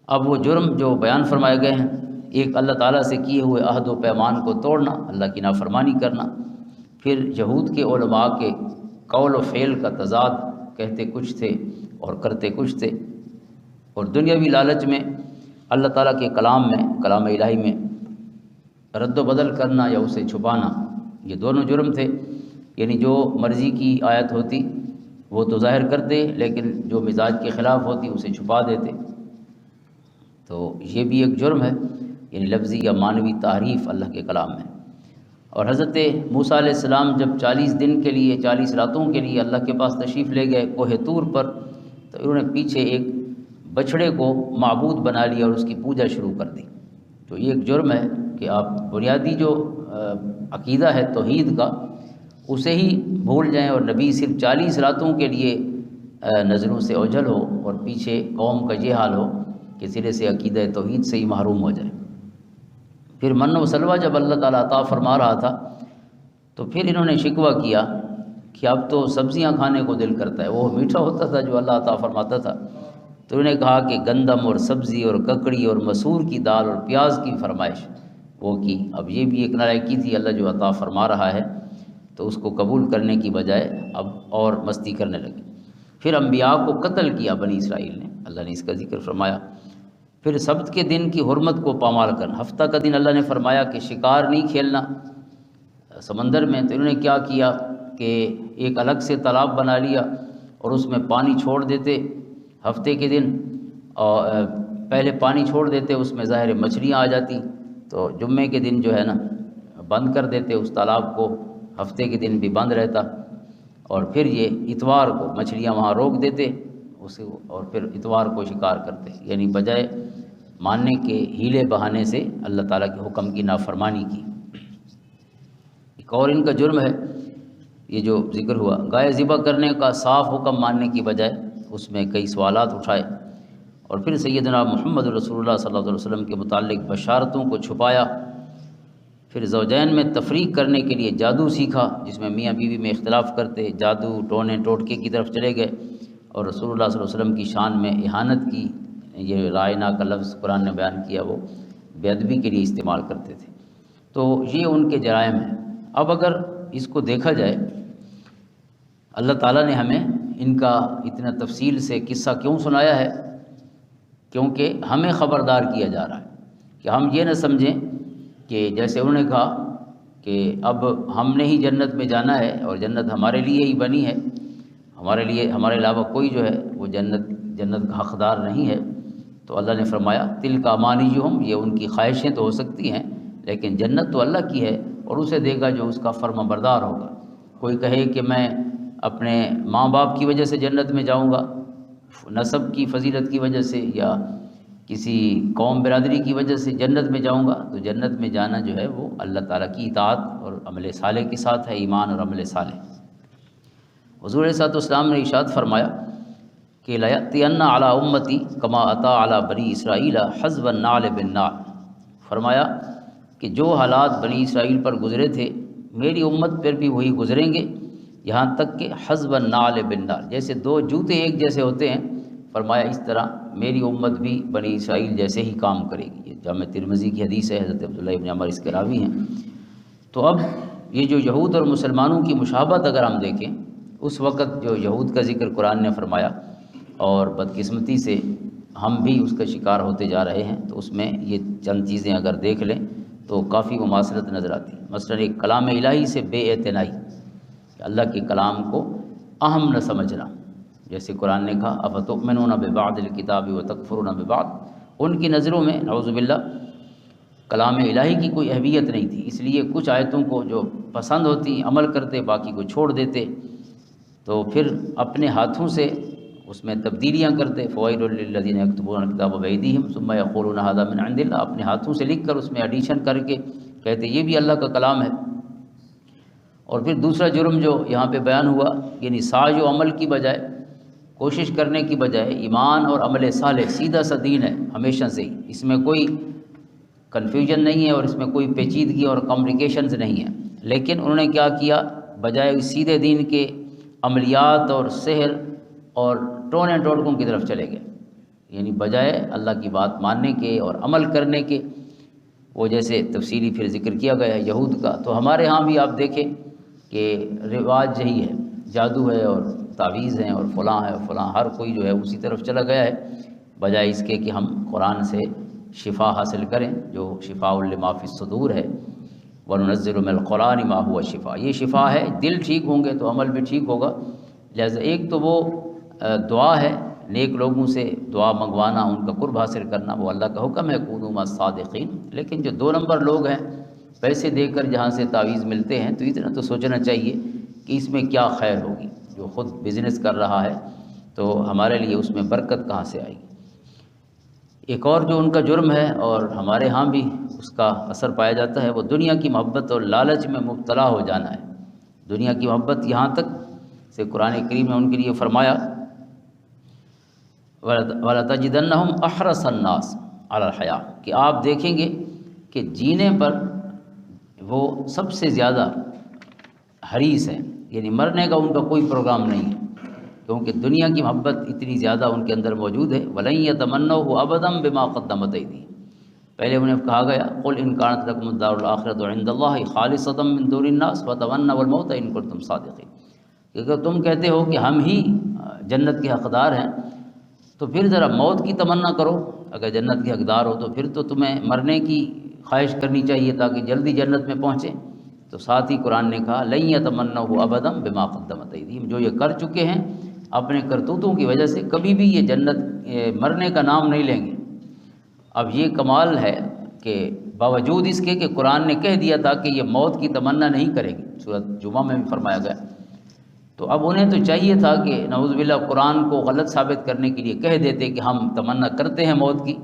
اب وہ جرم جو بیان فرمائے گئے ہیں، ایک اللہ تعالیٰ سے کیے ہوئے عہد و پیمان کو توڑنا، اللہ کی نافرمانی کرنا، پھر یہود کے علماء کے قول و فعل کا تضاد، کہتے کچھ تھے اور کرتے کچھ تھے، اور دنیاوی لالچ میں اللہ تعالیٰ کے کلام میں، کلام الہی میں رد و بدل کرنا یا اسے چھپانا، یہ دونوں جرم تھے۔ یعنی جو مرضی کی آیت ہوتی وہ تو ظاہر کرتے، لیکن جو مزاج کے خلاف ہوتی اسے چھپا دیتے، تو یہ بھی ایک جرم ہے، یعنی لفظی یا معنوی تحریف اللہ کے کلام میں۔ اور حضرت موسیٰ علیہ السلام جب 40 دن کے لیے، 40 راتوں کے لیے اللہ کے پاس تشریف لے گئے کوہ طور پر، تو انہوں نے پیچھے ایک بچھڑے کو معبود بنا لیا اور اس کی پوجا شروع کر دی۔ تو یہ ایک جرم ہے کہ آپ بنیادی جو عقیدہ ہے توحید کا، اسے ہی بھول جائیں، اور نبی صرف 40 راتوں کے لیے نظروں سے اوجھل ہو، اور پیچھے قوم کا یہ حال ہو کہ سرے سے عقیدہ توحید سے ہی محروم ہو جائے۔ پھر من و سلوہ جب اللہ تعالیٰ عطا فرما رہا تھا تو پھر انہوں نے شکوہ کیا کہ اب تو سبزیاں کھانے کو دل کرتا ہے، وہ میٹھا ہوتا تھا جو اللہ عطا فرماتا تھا، تو انہوں نے کہا کہ گندم اور سبزی اور ککڑی اور مسور کی دال اور پیاز کی فرمائش وہ کی۔ اب یہ بھی ایک نالائکی تھی، اللہ جو عطا فرما رہا ہے تو اس کو قبول کرنے کی بجائے اب اور مستی کرنے لگے۔ پھر انبیاء کو قتل کیا بنی اسرائیل نے، اللہ نے اس کا ذکر فرمایا۔ پھر سبت کے دن کی حرمت کو پامال کرنا، ہفتہ کا دن اللہ نے فرمایا کہ شکار نہیں کھیلنا سمندر میں، تو انہوں نے کیا کیا کہ ایک الگ سے تالاب بنا لیا اور اس میں پانی چھوڑ دیتے ہفتے کے دن، اور پہلے پانی چھوڑ دیتے، اس میں ظاہر مچھلیاں آ جاتی، تو جمعے کے دن جو ہے نا بند کر دیتے اس تالاب کو، ہفتے کے دن بھی بند رہتا، اور پھر یہ اتوار کو مچھلیاں وہاں روک دیتے اسے، اور پھر اتوار کو شکار کرتے، یعنی بجائے ماننے کے ہیلے بہانے سے اللہ تعالیٰ کے حکم کی نافرمانی کی۔ ایک اور ان کا جرم ہے یہ جو ذکر ہوا، گائے ذبح کرنے کا صاف حکم ماننے کی بجائے اس میں کئی سوالات اٹھائے، اور پھر سیدنا محمد رسول اللہ صلی اللہ علیہ وسلم کے متعلق بشارتوں کو چھپایا۔ پھر زوجین میں تفریق کرنے کے لیے جادو سیکھا، جس میں میاں بیوی میں اختلاف کرتے، جادو ٹونے ٹوٹکے کی طرف چلے گئے، اور رسول اللہ صلی اللہ علیہ وسلم کی شان میں اہانت کی، یہ رائنا کا لفظ قرآن نے بیان کیا، وہ بے ادبی کے لیے استعمال کرتے تھے۔ تو یہ ان کے جرائم ہیں۔ اب اگر اس کو دیکھا جائے، اللہ تعالیٰ نے ہمیں ان کا اتنا تفصیل سے قصہ کیوں سنایا ہے؟ کیونکہ ہمیں خبردار کیا جا رہا ہے کہ ہم یہ نہ سمجھیں کہ جیسے انہوں نے کہا کہ اب ہم نے ہی جنت میں جانا ہے اور جنت ہمارے لیے ہی بنی ہے، ہمارے لیے ہمارے علاوہ کوئی جو ہے وہ جنت کا حقدار نہیں ہے۔ تو اللہ نے فرمایا تل کا امانیہم، یہ ان کی خواہشیں تو ہو سکتی ہیں لیکن جنت تو اللہ کی ہے، اور اسے دے گا جو اس کا فرما بردار ہوگا۔ کوئی کہے کہ میں اپنے ماں باپ کی وجہ سے جنت میں جاؤں گا، نسب کی فضیلت کی وجہ سے یا کسی قوم برادری کی وجہ سے جنت میں جاؤں گا، تو جنت میں جانا جو ہے وہ اللہ تعالیٰ کی اطاعت اور عمل صالح کے ساتھ ہے، ایمان اور عمل صالح۔ حضور علیہ الصلوۃ والسلام نے ارشاد فرمایا کہ لَيَأْتِيَنَّ عَلَىٰ أُمَّتِي كَمَا أَتَىٰ عَلَىٰ بَنِي إِسْرَائِيلَ حَزْبَ النَّعْلِ بِالنَّعْلِ، فرمایا کہ جو حالات بنی اسرائیل پر گزرے تھے میری امت پر بھی وہی گزریں گے، یہاں تک کہ حزب النعل بالنعل، جیسے دو جوتے ایک جیسے ہوتے ہیں، فرمایا اس طرح میری امت بھی بنی اسرائیل جیسے ہی کام کرے گی۔ یہ جامع ترمذی کی حدیث ہے، حضرت عبداللہ ابن عمر اس کے راوی ہیں۔ تو اب یہ جو یہود اور مسلمانوں کی مشابہت اگر ہم دیکھیں، اس وقت جو یہود کا ذکر قرآن نے فرمایا، اور بدقسمتی سے ہم بھی اس کا شکار ہوتے جا رہے ہیں، تو اس میں یہ چند چیزیں اگر دیکھ لیں تو کافی مماثلت نظر آتی ہے۔ مثلا ایک کلام الہی سے بے اعتنائی، کہ اللہ کے کلام کو اہم نہ سمجھنا، جیسے قرآن نے کہا افتؤمنون ببعض الکتاب وتکفرون ببعض، ان کی نظروں میں نعوذ باللہ کلام الہی کی کوئی اہمیت نہیں تھی، اس لیے کچھ آیتوں کو جو پسند ہوتی عمل کرتے، باقی کو چھوڑ دیتے، تو پھر اپنے ہاتھوں سے اس میں تبدیلیاں کرتے، فوائل للذین یکتبون الکتاب بایدیہم ثم یقولون ھذا من عند اللہ، اپنے ہاتھوں سے لکھ کر اس میں ایڈیشن کر کے کہتے یہ بھی اللہ کا کلام ہے۔ اور پھر دوسرا جرم جو یہاں پہ بیان ہوا، یعنی سعی و عمل کی بجائے، کوشش کرنے کی بجائے ایمان اور عمل صالح سیدھا سا دین ہے ہمیشہ سے ہی، اس میں کوئی کنفیوژن نہیں ہے اور اس میں کوئی پیچیدگی اور کمپلیکیشنز نہیں ہیں، لیکن انہوں نے کیا کیا، بجائے اس سیدھے دین کے عملیات اور سحر اور ٹونے ٹوٹکوں کی طرف چلے گئے، یعنی بجائے اللہ کی بات ماننے کے اور عمل کرنے کے، وہ جیسے تفصیلی پھر ذکر کیا گیا ہے یہود کا۔ تو ہمارے ہاں بھی آپ دیکھیں کہ رواج یہی ہے، جادو ہے اور تعویذ ہیں اور فلاں ہے اور فلاں، ہر کوئی جو ہے اسی طرف چلا گیا ہے، بجائے اس کے کہ ہم قرآن سے شفا حاصل کریں جو شفاء لما فی الصدور ہے، وَنُنَزِّلُ مِنَ الْقُرْآنِ مَا هُوَ شِفاء، یہ شفا ہے، دل ٹھیک ہوں گے تو عمل بھی ٹھیک ہوگا۔ لہذا ایک تو وہ دعا ہے، نیک لوگوں سے دعا منگوانا، ان کا قرب حاصل کرنا، وہ اللہ کا حکم ہے کونوا مع الصادقین، لیکن جو دو نمبر لوگ ہیں پیسے دے کر جہاں سے تعویذ ملتے ہیں، تو اتنا تو سوچنا چاہیے کہ اس میں کیا خیر ہوگی، جو خود بزنس کر رہا ہے تو ہمارے لیے اس میں برکت کہاں سے آئے گی۔ ایک اور جو ان کا جرم ہے اور ہمارے ہاں بھی اس کا اثر پایا جاتا ہے، وہ دنیا کی محبت اور لالچ میں مبتلا ہو جانا ہے۔ دنیا کی محبت یہاں تک سے قرآن کریم نے ان کے لیے فرمایا وَلَتَجِدَنَّهُمْ أَحْرَصَ النَّاسِ عَلَى الْحَيَاةِ، کہ آپ دیکھیں گے کہ جینے پر وہ سب سے زیادہ حریص ہیں، یعنی مرنے کا ان کا کوئی پروگرام نہیں ہے، کیونکہ دنیا کی محبت اتنی زیادہ ان کے اندر موجود ہے۔ وَلَن يَتَمَنَّوْهُ أَبَدًا بِمَا قَدَّمَتْ أَيْدِيهِمْ، پہلے انہیں کہا گیا قُلْ إِن كَانَتْ لَكُمُ الدَّارُ الْآخِرَةُ عِندَ اللَّهِ خَالِصَةً مِّن دُونِ النَّاسِ فَتَمَنَّوُا الْمَوْتَ إِن كُنتُمْ صَادِقِينَ، کہ اگر تم کہتے ہو کہ ہم ہی جنت کے حقدار ہیں تو پھر ذرا موت کی تمنا کرو، اگر جنت کے حقدار ہو تو پھر تو تمہیں مرنے کی خواہش کرنی چاہیے تاکہ جلدی جنت میں پہنچیں۔ تو ساتھ ہی قرآن نے کہا لن یتمنوا ابدا بما قدمت ایدیہم، جو یہ کر چکے ہیں اپنے کرتوتوں کی وجہ سے کبھی بھی یہ جنت مرنے کا نام نہیں لیں گے۔ اب یہ کمال ہے کہ باوجود اس کے کہ قرآن نے کہہ دیا تھا کہ یہ موت کی تمنا نہیں کریں گے، سورۃ جمعہ میں بھی فرمایا گیا، تو اب انہیں تو چاہیے تھا کہ نعوذ باللہ قرآن کو غلط ثابت کرنے کے لیے کہہ دیتے کہ ہم تمنا کرتے ہیں موت کی،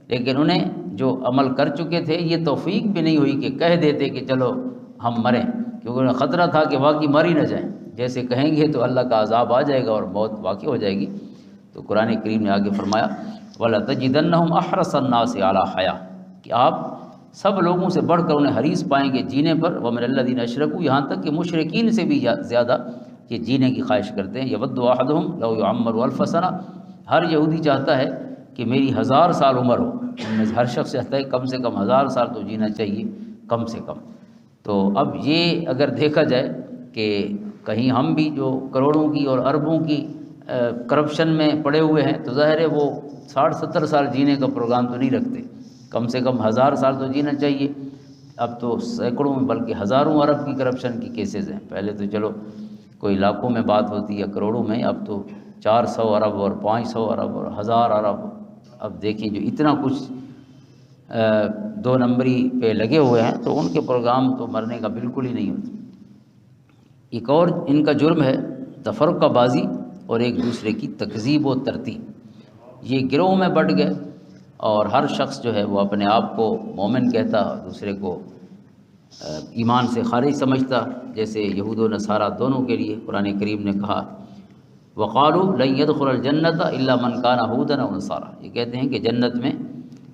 لیکن انہیں جو عمل کر چکے تھے یہ توفیق بھی نہیں ہوئی کہ کہہ دیتے کہ چلو ہم مریں، کیونکہ انہیں خطرہ تھا کہ واقعی مر ہی نہ جائیں، جیسے کہیں گے تو اللہ کا عذاب آ جائے گا اور موت واقع ہو جائے گی۔ تو قرآن کریم نے آگے فرمایا وَلَتَجِدَنَّهُمْ أَحْرَصَ النَّاسِ عَلَىٰ حَيَاةٍ، کہ آپ سب لوگوں سے بڑھ کر انہیں حریص پائیں گے جینے پر، وَمِنَ الَّذِينَ أَشْرَكُوا، یہاں تک کہ مشرکین سے بھی زیادہ یہ جینے کی خواہش کرتے ہیں۔ يَوَدُّ أَحَدُهُمْ لَوْ يُعَمَّرُ أَلْفَ سَنَةٍ، ہر یہودی چاہتا ہے کہ میری 1000 سال عمر ہو، ان میں ہر شخص چاہتا ہے کم سے کم 1000 سال تو جینا چاہیے کم سے کم۔ تو اب یہ اگر دیکھا جائے کہ کہیں ہم بھی جو کروڑوں کی اور اربوں کی کرپشن میں پڑے ہوئے ہیں تو ظاہر ہے وہ 60-70 سال جینے کا پروگرام تو نہیں رکھتے، کم سے کم 1000 سال تو جینا چاہیے۔ اب تو سینکڑوں میں بلکہ ہزاروں ارب کی کرپشن کی کیسز ہیں، پہلے تو چلو کوئی لاکھوں میں بات ہوتی یا کروڑوں میں، اب تو 400 ارب اور 500 ارب اور 1000 ارب۔ اب دیکھیں جو اتنا کچھ 2 نمبری پہ لگے ہوئے ہیں تو ان کے پروگرام تو مرنے کا بالکل ہی نہیں ہوتا۔ ایک اور ان کا جرم ہے تفرقہ بازی اور ایک دوسرے کی تکذیب و ترتیب، یہ گروہ میں بٹ گئے اور ہر شخص جو ہے وہ اپنے آپ کو مومن کہتا اور دوسرے کو ایمان سے خارج سمجھتا، جیسے یہود و نصارہ دونوں کے لیے قرآن کریم نے کہا وَقَالُوا لَن يَدْخُلَ الْجَنَّةَ إِلَّا مَنْ كَانَ هُودًا أَوْ نَصَارَىٰ، یہ کہتے ہیں کہ جنت میں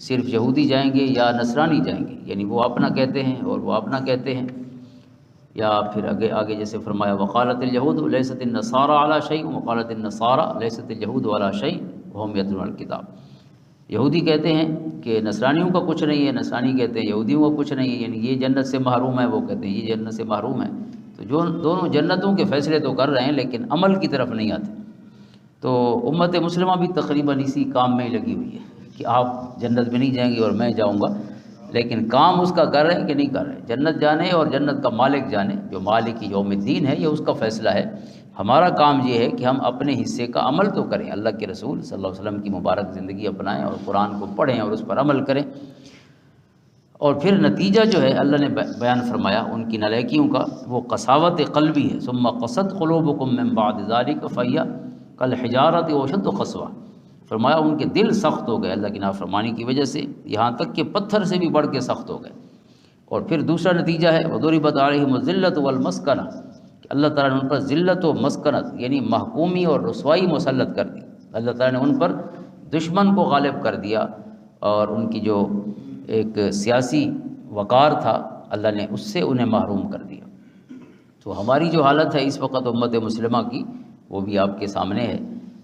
صرف یہودی جائیں گے یا نصرانی جائیں گے، یعنی وہ اپنا کہتے ہیں اور وہ اپنا کہتے ہیں، یا پھر آگے جیسے فرمایا وقالت اليهود ليست النصارى على شيء وقالت النصارى ليست اليهود على شيء وهم يتلون الكتاب، یہودی کہتے ہیں کہ نصرانیوں کا کچھ نہیں ہے، نصرانی کہتے ہیں یہودیوں کا کچھ نہیں ہے، یعنی یہ جنت سے محروم ہے، وہ کہتے ہیں یہ جنت سے محروم ہے، تو جو دونوں جنتوں کے فیصلے تو کر رہے ہیں لیکن عمل کی طرف نہیں آتے۔ تو امت مسلمہ بھی تقریباً اسی کام میں ہی لگی ہوئی ہے کہ آپ جنت میں نہیں جائیں گے اور میں جاؤں گا، لیکن کام اس کا کر رہے ہیں کہ نہیں کر رہے، جنت جانے اور جنت کا مالک جانے، جو مالک یوم الدین ہے یہ اس کا فیصلہ ہے۔ ہمارا کام یہ ہے کہ ہم اپنے حصے کا عمل تو کریں، اللہ کے رسول صلی اللہ علیہ وسلم کی مبارک زندگی اپنائیں اور قرآن کو پڑھیں اور اس پر عمل کریں، اور پھر نتیجہ جو ہے اللہ نے بیان فرمایا ان کی نالائکیوں کا، وہ قساوت قلبی ہے، ثم قست قلوبکم من بعد ذلک فہی کالحجارۃ واشد قسوہ، فرمایا ان کے دل سخت ہو گئے اللہ کی نافرمانی کی وجہ سے، یہاں تک کہ پتھر سے بھی بڑھ کے سخت ہو گئے۔ اور پھر دوسرا نتیجہ ہے وضربت علیہم الذلۃ والمسکنہ، کہ اللہ تعالیٰ نے ان پر ذلت و مسکنت یعنی محکومی اور رسوائی مسلط کر دی، اللہ تعالیٰ نے ان پر دشمن کو غالب کر دیا، اور ان کی جو ایک سیاسی وقار تھا اللہ نے اس سے انہیں محروم کر دیا۔ تو ہماری جو حالت ہے اس وقت امت مسلمہ کی وہ بھی آپ کے سامنے ہے،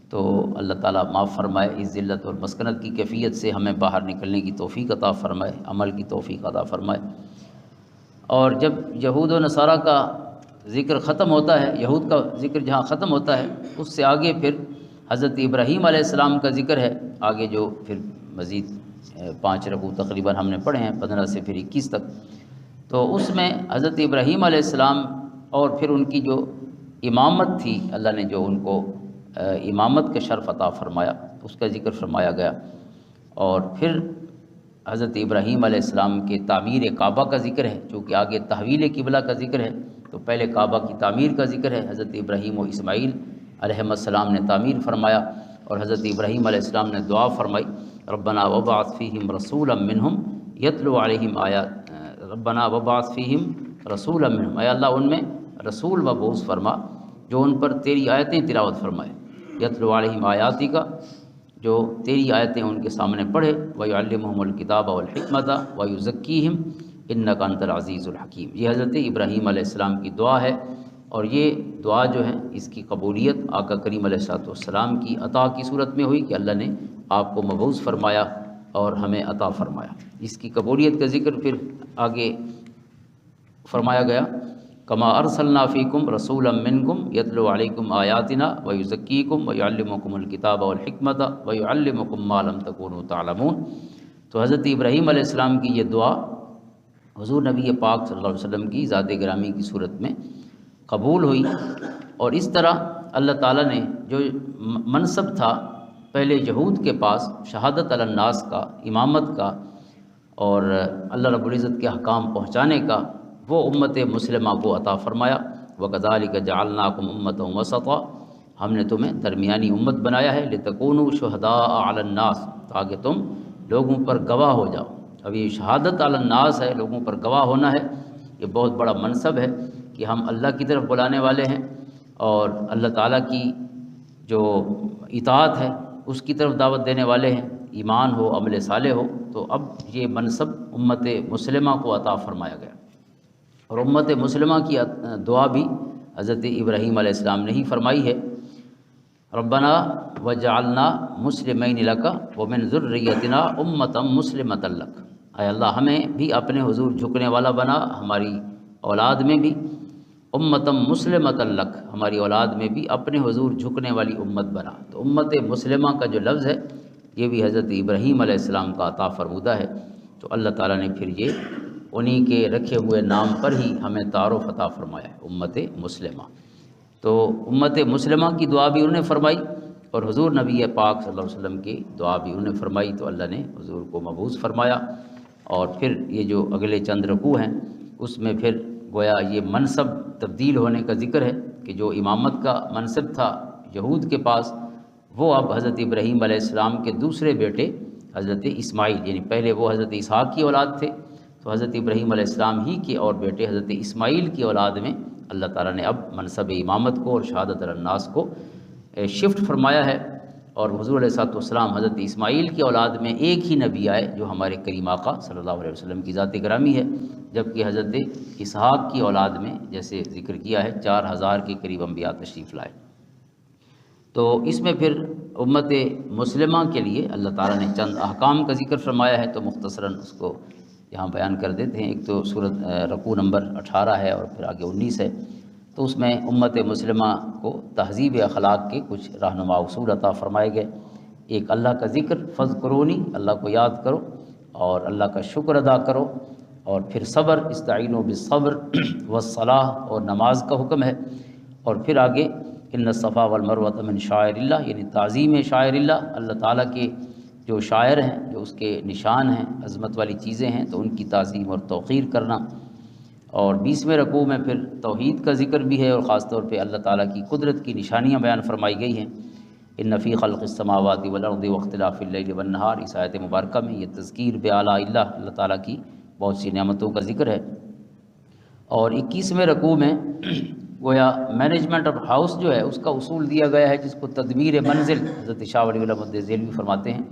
تو اللہ تعالیٰ معاف فرمائے، اس ذلت اور مسکنت کی کیفیت سے ہمیں باہر نکلنے کی توفیق عطا فرمائے، عمل کی توفیق عطا فرمائے۔ اور جب یہود و نصارہ کا ذکر ختم ہوتا ہے، یہود کا ذکر جہاں ختم ہوتا ہے اس سے آگے پھر حضرت ابراہیم علیہ السلام کا ذکر ہے، آگے جو پھر مزید 5 رکوع تقریباً ہم نے پڑھے ہیں 15 سے پھر 21 تک، تو اس میں حضرت ابراہیم علیہ السلام اور پھر ان کی جو امامت تھی، اللہ نے جو ان کو امامت کا شرف عطا فرمایا اس کا ذکر فرمایا گیا، اور پھر حضرت ابراہیم علیہ السلام کے تعمیر کعبہ کا ذکر ہے، چونکہ آگے تحویل قبلہ کا ذکر ہے تو پہلے کعبہ کی تعمیر کا ذکر ہے، حضرت ابراہیم و اسماعیل علیہ السلام نے تعمیر فرمایا، اور حضرت ابراہیم علیہ السلام نے دعا فرمائی ربنا وبعث فیہم رسولا منہم یتلو علیہم آیات، ربنا وبعث فیہم رسولا منہم، اے اللہ ان میں رسول مبعوث فرما جو ان پر تیری آیتیں تلاوت فرمائے، یتلو علیہم آیاتی کا، جو تیری آیتیں ان کے سامنے پڑھے، وَيُعَلِّمُهُمُ الْكِتَابَ وَالْحِكْمَةَ وَيُزَكِّيهِمْ إِنَّكَ أَنْتَ الْعَزِيزُ الْحَكِيمُ، یہ حضرت ابراہیم علیہ السلام کی دعا ہے، اور یہ دعا جو ہے اس کی قبولیت آقا کریم علیہ السلام کی عطا کی صورت میں ہوئی کہ اللہ نے آپ کو مبعوث فرمایا اور ہمیں عطا فرمایا۔ اس کی قبولیت کا ذکر پھر آگے فرمایا گیا کما ارسلنا فیکم رسولا منکم یتلو علیکم آیاتنا ویزکیکم ویعلمکم الکتاب والحکمت ویعلمکم ما لم تکونوا تعلمون۔ تو حضرت ابراہیم علیہ السلام کی یہ دعا حضور نبی پاک صلی اللہ علیہ وسلم کی ذات گرامی کی صورت میں قبول ہوئی، اور اس طرح اللہ تعالیٰ نے جو منصب تھا پہلے یہود کے پاس شہادت علی الناس کا، امامت کا اور اللہ رب العزت کے احکام پہنچانے کا، وہ امت مسلمہ کو عطا فرمایا۔ وَكَذَلِكَ جَعَلْنَاكُمْ أُمَّةً وَسَطًا، ہم نے تمہیں درمیانی امت بنایا ہے، لِتَكُونُوا شُهَدَاءَ عَلَى النَّاسِ، تاکہ تم لوگوں پر گواہ ہو جاؤ۔ اب یہ شہادت علی الناس ہے، لوگوں پر گواہ ہونا ہے، یہ بہت بڑا منصب ہے کہ ہم اللہ کی طرف بلانے والے ہیں اور اللہ تعالیٰ کی جو اطاعت ہے اس کی طرف دعوت دینے والے ہیں، ایمان ہو، عمل صالح ہو۔ تو اب یہ منصب امت مسلمہ کو عطا فرمایا گیا، اور امت مسلمہ کی دعا بھی حضرت ابراہیم علیہ السلام نے ہی فرمائی ہے، ربنا وجعلنا مسلمین لک ومن ذریتنا امۃ مسلمۃ لک، اے اللہ ہمیں بھی اپنے حضور جھکنے والا بنا، ہماری اولاد میں بھی امۃ مسلمۃ لک، ہماری اولاد میں بھی اپنے حضور جھکنے والی امت بنا۔ تو امت مسلمہ کا جو لفظ ہے یہ بھی حضرت ابراہیم علیہ السلام کا عطا فرمودہ ہے، تو اللہ تعالیٰ نے پھر یہ انہی کے رکھے ہوئے نام پر ہی ہمیں تعارف عطا فرمایا ہے، امت مسلمہ۔ تو امت مسلمہ کی دعا بھی انہوں نے فرمائی، اور حضور نبی پاک صلی اللہ علیہ وسلم کی دعا بھی انہوں نے فرمائی، تو اللہ نے حضور کو مبعوث فرمایا۔ اور پھر یہ جو اگلے چند رکوع ہیں اس میں پھر گویا یہ منصب تبدیل ہونے کا ذکر ہے کہ جو امامت کا منصب تھا یہود کے پاس، وہ اب حضرت ابراہیم علیہ السلام کے دوسرے بیٹے حضرت اسماعیل، یعنی پہلے وہ حضرت اسحاق کی اولاد تھے، تو حضرت ابراہیم علیہ السلام ہی کے اور بیٹے حضرت اسماعیل کی اولاد میں اللہ تعالیٰ نے اب منصب امامت کو اور شہادت علی الناس کو شفٹ فرمایا ہے۔ اور حضور علیہ الصلوۃ والسلام حضرت اسماعیل کی اولاد میں ایک ہی نبی آئے جو ہمارے کریم آقا صلی اللہ علیہ وسلم کی ذات گرامی ہے، جبکہ حضرت اسحاق کی اولاد میں جیسے ذکر کیا ہے 4000 کے قریب انبیاء تشریف لائے۔ تو اس میں پھر امت مسلمہ کے لیے اللہ تعالیٰ نے چند احکام کا ذکر فرمایا ہے، تو مختصراً اس کو یہاں بیان کر دیتے ہیں۔ ایک تو سورۃ رکوع نمبر 18 ہے اور پھر آگے 19 ہے، تو اس میں امت مسلمہ کو تہذیب اخلاق کے کچھ رہنما اصول عطا فرمائے گئے۔ ایک اللہ کا ذکر، فذکرونی، اللہ کو یاد کرو اور اللہ کا شکر ادا کرو، اور پھر صبر، استعینوا بالصبر والصلاۃ، اور نماز کا حکم ہے، اور پھر آگے ان الصفا والمروۃ من شعائر اللہ، یعنی تعظیم شاعر اللہ، اللہ تعالیٰ کے جو شاعر ہیں، جو اس کے نشان ہیں، عظمت والی چیزیں ہیں، تو ان کی تعظیم اور توقیر کرنا۔ اور 20ویں رکوع میں پھر توحید کا ذکر بھی ہے، اور خاص طور پہ اللہ تعالیٰ کی قدرت کی نشانیاں بیان فرمائی گئی ہیں۔ ان فی خلق السماوات والارض واختلاف اللیل والنہار، اس آیت مبارکہ میں یہ تذکیر بآلاء اللہ، اللہ تعالیٰ کی بہت سی نعمتوں کا ذکر ہے۔ اور 21ویں رکوع میں گویا مینجمنٹ آف ہاؤس جو ہے اس کا اصول دیا گیا ہے، جس کو تدبیر منزل حضرت شاہ ولی اللہ مدد ذیلوی فرماتے ہیں،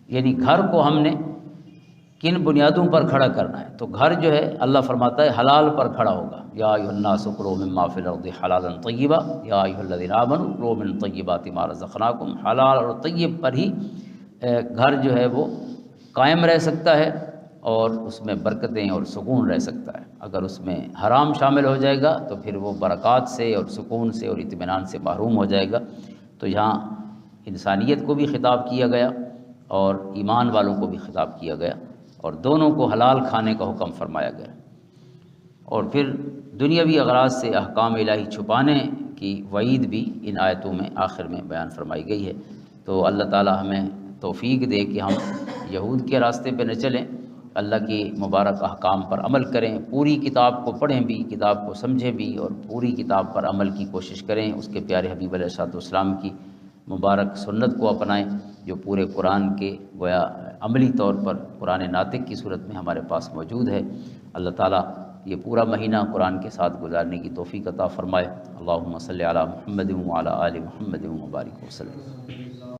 یعنی گھر کو ہم نے کن بنیادوں پر کھڑا کرنا ہے۔ تو گھر جو ہے اللہ فرماتا ہے حلال پر کھڑا ہوگا، یا ایھا الناس کلوا مما فی الارض حلالا طیبا یا ایھا الذین آمنوا کلوا من طیبات ما رزقناکم، حلال اور طیب پر ہی گھر جو ہے وہ قائم رہ سکتا ہے اور اس میں برکتیں اور سکون رہ سکتا ہے۔ اگر اس میں حرام شامل ہو جائے گا تو پھر وہ برکات سے اور سکون سے اور اطمینان سے محروم ہو جائے گا۔ تو یہاں انسانیت کو بھی خطاب کیا گیا اور ایمان والوں کو بھی خطاب کیا گیا، اور دونوں کو حلال کھانے کا حکم فرمایا گیا۔ اور پھر دنیاوی اغراض سے احکام الہی چھپانے کی وعید بھی ان آیتوں میں آخر میں بیان فرمائی گئی ہے۔ تو اللہ تعالی ہمیں توفیق دے کہ ہم یہود کے راستے پہ نہ چلیں، اللہ کی مبارک احکام پر عمل کریں، پوری کتاب کو پڑھیں بھی، کتاب کو سمجھیں بھی، اور پوری کتاب پر عمل کی کوشش کریں، اس کے پیارے حبیب علیہ الصلوۃ والسلام کی مبارک سنت کو اپنائیں جو پورے قرآن کے گویا عملی طور پر قرآن ناطق کی صورت میں ہمارے پاس موجود ہے۔ اللہ تعالیٰ یہ پورا مہینہ قرآن کے ساتھ گزارنے کی توفیق عطا فرمائے۔ اللہم صلی علی محمد وعلی آل محمد وبارک وسلم۔